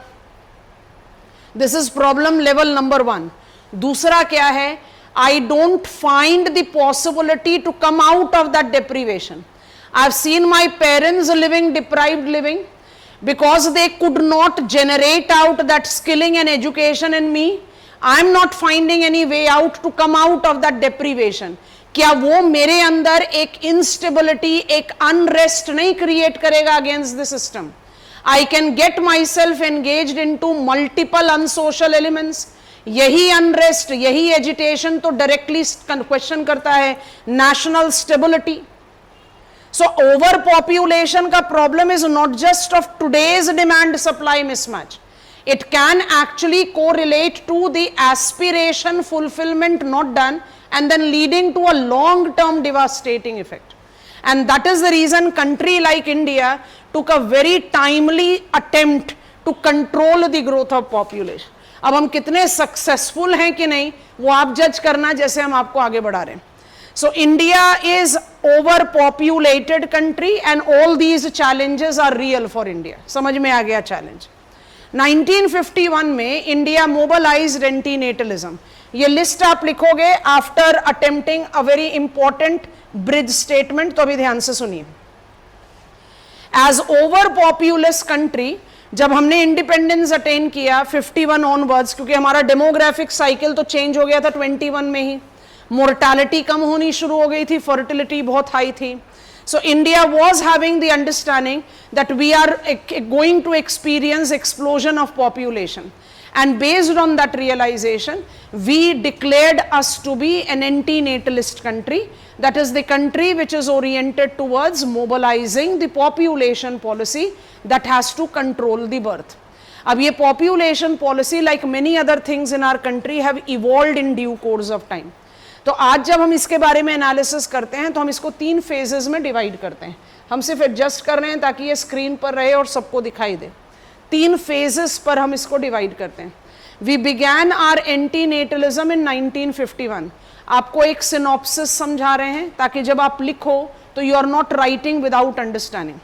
This is problem level number 1। दूसरा क्या है? I don't find the possibility to come out of that deprivation. I've seen my parents living deprived living because they could not generate out that skilling and education in me. I'm not finding any way out to come out of that deprivation. क्या वो मेरे अंदर एक instability, एक unrest नहीं create करेगा against the system? I can get myself engaged into multiple unsocial elements. यही unrest, यही agitation तो directly question करता है national stability. So overpopulation का problem is not just of today's demand supply mismatch. It can actually correlate to the aspiration fulfillment not done and then leading to a long term devastating effect. And that is the reason country like India took a very timely attempt to control the growth of population. अब हम कितने successful हैं कि नहीं वो आप जज करना जैसे हम आपको आगे बढ़ा रहे हैं। So India is overpopulated country and all these challenges are real for India. समझ में आ गया challenge। 1951 में India mobilized antinatalism। ये लिस्ट आप लिखोगे after attempting a very important bridge statement, तो अभी ध्यान से सुनिए। As overpopulous country, जब हमने इंडिपेंडेंस अटेन किया 51 ऑनवर्ड्स, क्योंकि हमारा डेमोग्राफिक साइकिल तो चेंज हो गया था 21 में ही, मोर्टालिटी कम होनी शुरू हो गई थी, फर्टिलिटी बहुत हाई थी। So India was having the understanding that we are going to experience explosion of population, and based on that realization we declared us to be an anti-natalist country, that is the country which is oriented towards mobilizing the population policy that has to control the birth. अब ये population policy like many other things in our country have evolved in due course of time. तो आज जब हम इसके बारे में analysis करते हैं तो हम इसको 3 फेजेस में डिवाइड करते हैं। हम सिर्फ एडजस्ट कर रहे हैं ताकि ये स्क्रीन पर रहे और सबको दिखाई दे। 3 फेजेस पर हम इसको डिवाइड करते हैं। वी बिगैन आर एंटीनेटलिज्म इन 1951। आपको एक सिनॉप्सिस समझा रहे हैं ताकि जब आप लिखो तो you are not writing without understanding.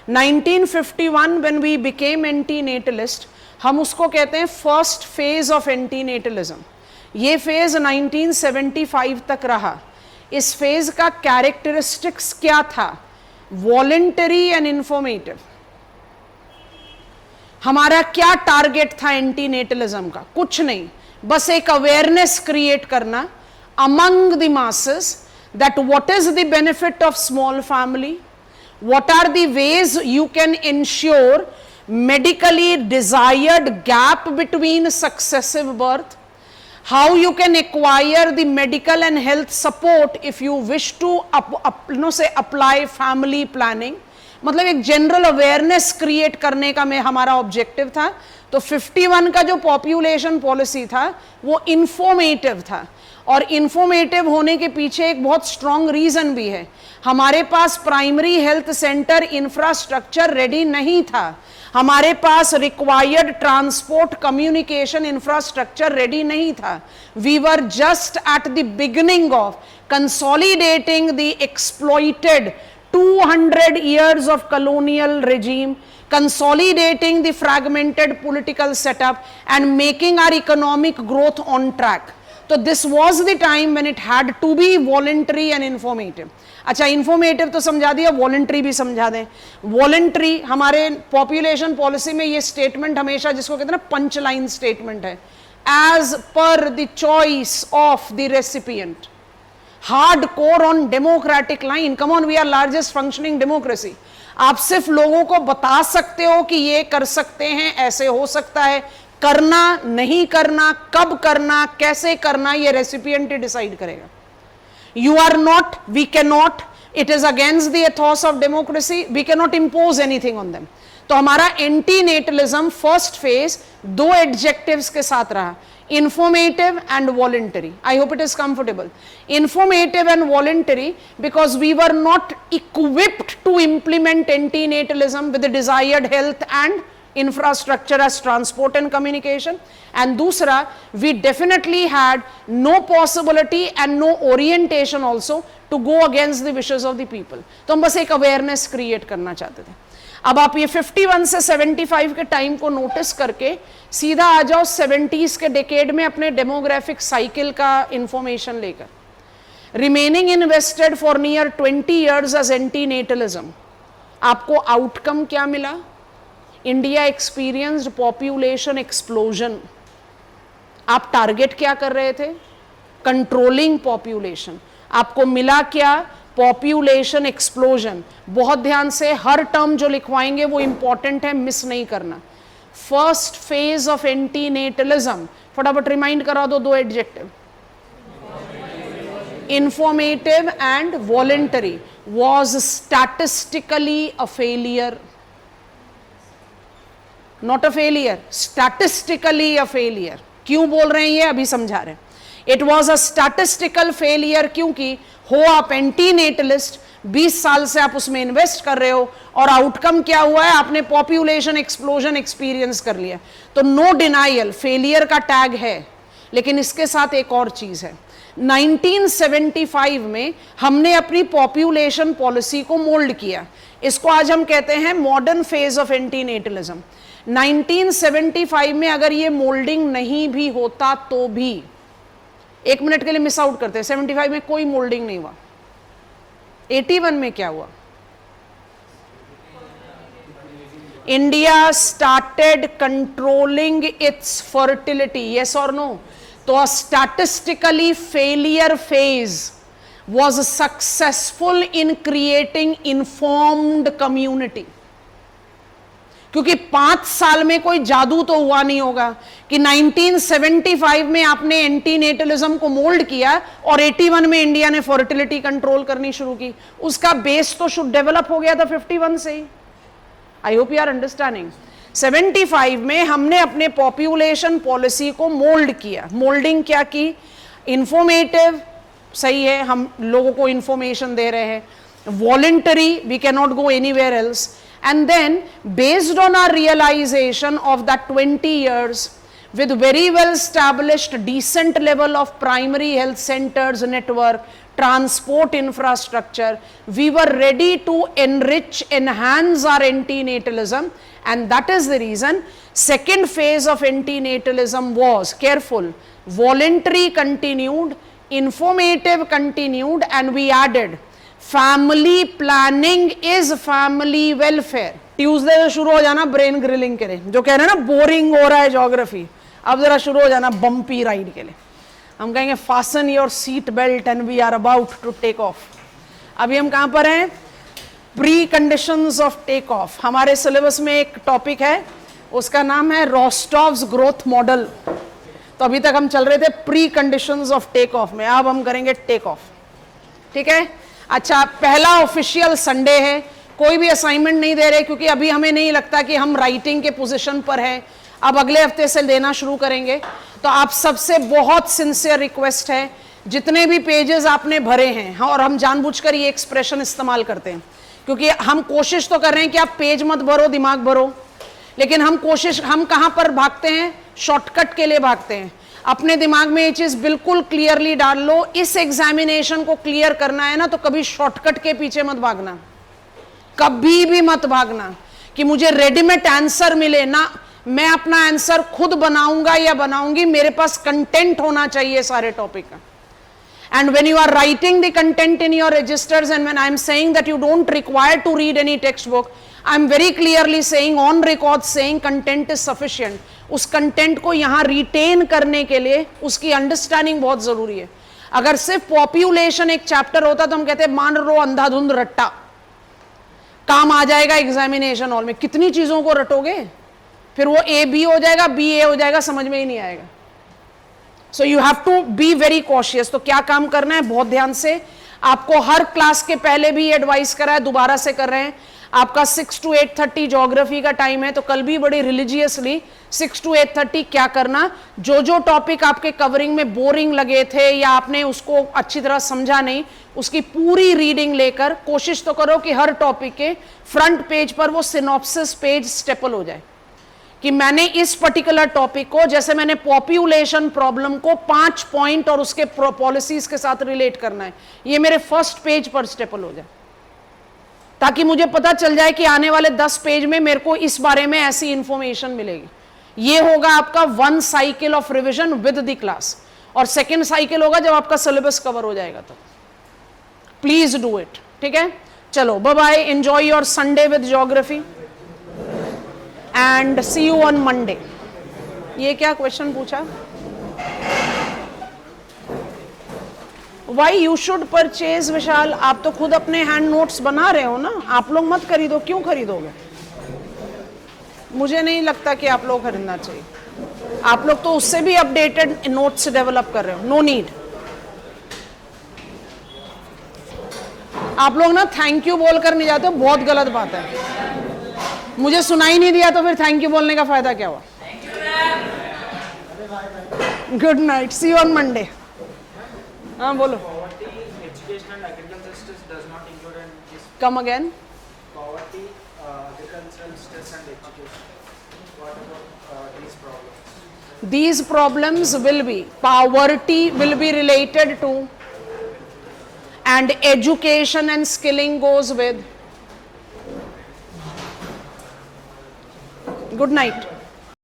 1951 when we became antinatalist, हम उसको कहते हैं फर्स्ट फेज ऑफ एंटीनेटलिज्म। ये फेज 1975 तक रहा। इस फेज का कैरेक्टरिस्टिक्स क्या था? Voluntary and informative. हमारा क्या टारगेट था एंटीनेटलिज्म का? कुछ नहीं, बस एक अवेयरनेस क्रिएट करना among the masses that what is the benefit of small family, what are the ways you can ensure medically desired gap between successive birth, how you can acquire the medical and health support if you wish to apply family planning। मतलब एक general awareness create करने का में हमारा objective था। तो 51 का जो पॉपुलेशन पॉलिसी था वो इंफॉर्मेटिव था, और इंफॉर्मेटिव होने के पीछे एक बहुत स्ट्रॉन्ग रीजन भी है। हमारे पास primary health centre infrastructure ready नहीं था, हमारे पास required transport communication infrastructure ready नहीं था। We were just at the beginning of consolidating the exploited 200 years of colonial regime, consolidating the fragmented political setup and making our economic growth on track। तो this was the time when it had to be voluntary and informative। अच्छा, informative तो समझा दिया, voluntary भी समझा दें। Voluntary हमारे population policy में ये स्टेटमेंट हमेशा जिसको कहते हैं ना पंच लाइन स्टेटमेंट है, as per the choice of the recipient, hardcore on democratic line. Come on, we are largest functioning democracy. आप सिर्फ लोगों को बता सकते हो कि ये कर सकते हैं, ऐसे हो सकता है, करना नहीं करना, कब करना, कैसे करना, ये रेसिपिएंट ही डिसाइड करेगा। You are not, we can not, it is against the ethos of democracy, we can not impose anything on them. तो हमारा एंटीनेटलिज्म फर्स्ट फेज 2 एडजेक्टिव्स के साथ रहा, informative and voluntary। I hope it is comfortable। Informative and voluntary because we were not equipped to implement antinatalism with the desired health and infrastructure as transport and communication। And दूसरा, we definitely had no possibility and no orientation also to go against the wishes of the people। तो हम बस एक awareness create करना चाहते थे। अब आप ये 51 से 75 के टाइम को नोटिस करके सीधा आ जाओ 70s के डेकेड में अपने डेमोग्राफिक साइकिल का इंफॉर्मेशन लेकर। Remaining invested for near 20 years as antinatalism. आपको आउटकम क्या मिला? India experienced population explosion. आप टारगेट क्या कर रहे थे? Controlling population. आपको मिला क्या? Population explosion. बहुत ध्यान से हर टर्म जो लिखवाएंगे वो इंपॉर्टेंट है, मिस नहीं करना। फर्स्ट फेज ऑफ एंटीनेटलिज्म, फटाफट रिमाइंड करा दो 2 adjective, informative and voluntary, was statistically a failure. Not a failure, statistically a failure. क्यों बोल रहे हैं ये अभी समझा रहे हैं। It was a statistical failure क्योंकि हो आप एंटीनेटलिस्ट, 20 साल से आप उसमें इन्वेस्ट कर रहे हो और आउटकम क्या हुआ है? आपने पॉपुलेशन एक्सप्लोजन एक्सपीरियंस कर लिया। तो नो डिनाइल, फेलियर का टैग है, लेकिन इसके साथ एक और चीज है। 1975 में हमने अपनी पॉपुलेशन पॉलिसी को मोल्ड किया। इसको आज हम कहते हैं मॉडर्न फेज ऑफ एंटीनेटलिज्म। 1975 में अगर ये मोल्डिंग नहीं भी होता तो भी, 1 मिनट के लिए मिस आउट करते हैं, 75 में कोई मोल्डिंग नहीं हुआ। 81 में क्या हुआ? India started controlling its fertility, yes और नो? तो a statistically failure phase was successful in creating informed community। क्योंकि 5 साल में कोई जादू तो हुआ नहीं होगा कि 1975 में आपने एंटीनेटलिज्म को मोल्ड किया और 81 में इंडिया ने फर्टिलिटी कंट्रोल करनी शुरू की। उसका बेस तो शुड डेवलप हो गया था 51 से ही। I hope you are understanding. 75 में हमने अपने पॉपुलेशन पॉलिसी को मोल्ड किया। मोल्डिंग क्या की? इंफॉर्मेटिव, सही है, हम लोगों को इंफॉर्मेशन दे रहे हैं. Voluntary, we cannot go anywhere else. And then based on our realization of that 20 years with very well established decent level of primary health centers network, transport infrastructure, we were ready to enrich, enhance our antinatalism, and that is the reason second phase of antinatalism was, careful, voluntary continued, informative continued, and we added family planning is family welfare. Tuesday से शुरू हो जाना brain grilling के लिए, जो कह रहे हैं ना बोरिंग हो रहा है ज्योग्राफी, अब जरा शुरू हो जाना बम्पी राइड के लिए. हम कहेंगे fasten your seat belt and we are about to take off. अभी हम कहां पर हैं? Pre conditions of take off. हमारे सिलेबस में एक टॉपिक है, उसका नाम है रोस्टॉव्स ग्रोथ मॉडल. तो अभी तक हम चल रहे थे pre conditions of take off में, अब हम करेंगे टेक ऑफ. ठीक है. अच्छा, पहला ऑफिशियल संडे है, कोई भी असाइनमेंट नहीं दे रहे क्योंकि अभी हमें नहीं लगता कि हम राइटिंग के पोजीशन पर हैं. अब अगले हफ्ते से देना शुरू करेंगे. तो आप सबसे बहुत सिंसियर रिक्वेस्ट है, जितने भी पेजेस आपने भरे हैं, हाँ, और हम जानबूझकर ये एक्सप्रेशन इस्तेमाल करते हैं क्योंकि हम कोशिश तो कर रहे हैं कि आप पेज मत भरो, दिमाग भरो, लेकिन हम कहां पर भागते हैं? शॉर्टकट के लिए भागते हैं. अपने दिमाग में ये चीज बिल्कुल क्लियरली डाल लो, इस एग्जामिनेशन को क्लियर करना है ना, तो कभी शॉर्टकट के पीछे मत भागना, कभी भी मत भागना कि मुझे रेडीमेड आंसर मिले ना. मैं अपना आंसर खुद बनाऊंगा या बनाऊंगी, मेरे पास कंटेंट होना चाहिए सारे टॉपिक का. And when you are writing the content in your registers, and when I am saying that you don't require to read any textbook, I am very clearly saying on record saying content is sufficient. उस content को यहाँ retain करने के लिए उसकी understanding बहुत जरूरी है. अगर सिर्फ पॉपुलेशन एक चैप्टर होता तो हम कहते हैं मान लो अंधाधुंध रट्टा, काम आ जाएगा एग्जामिनेशन हॉल में. कितनी चीजों को रटोगे, फिर वो ए बी हो जाएगा, बी ए हो जाएगा, समझ में ही नहीं आएगा. So you have to be very cautious. तो क्या काम करना है, बहुत ध्यान से. आपको हर क्लास के पहले भी एडवाइस करा है, दोबारा से कर रहे हैं. आपका 6 to 8:30 ज्योग्राफी का टाइम है, तो कल भी बड़ी रिलीजियसली 6 to 8:30 क्या करना, जो जो टॉपिक आपके कवरिंग में बोरिंग लगे थे या आपने उसको अच्छी तरह समझा नहीं, उसकी पूरी रीडिंग लेकर कोशिश तो करो कि हर टॉपिक के फ्रंट पेज पर वो सिनॉप्सिस पेज स्टेपल हो जाए कि मैंने इस पर्टिकुलर टॉपिक को, जैसे मैंने पॉपुलेशन प्रॉब्लम को 5 पॉइंट और उसके पॉलिसीज के साथ रिलेट करना है, ये मेरे फर्स्ट पेज पर स्टेपल हो जाए, ताकि मुझे पता चल जाए कि आने वाले 10 पेज में मेरे को इस बारे में ऐसी इंफॉर्मेशन मिलेगी. ये होगा आपका 1 cycle of revision with the class, और सेकेंड साइकिल होगा जब आपका सिलेबस कवर हो जाएगा. तो प्लीज डू इट. ठीक है, चलो bye bye, enjoy your Sunday with geography and see you on Monday. ये क्या क्वेश्चन पूछा? Why you should purchase. Vishal, आप तो खुद अपने हैंड नोट्स बना रहे हो ना, आप लोग मत खरीदो. क्यों खरीदोगे? मुझे नहीं लगता कि आप लोग खरीदना चाहिए. आप लोग तो उससे भी अपडेटेड नोट्स डेवलप कर रहे हो. No need. आप लोग ना थैंक यू बोलकर नहीं जाते हो, बहुत गलत बात है. मुझे सुनाई नहीं दिया तो फिर थैंक यू बोलने का फायदा क्या हुआ? Good night, see you on Monday. हाँ बोलो. Come again. These problems will be, poverty will be related to, and education and skilling goes with. Good night.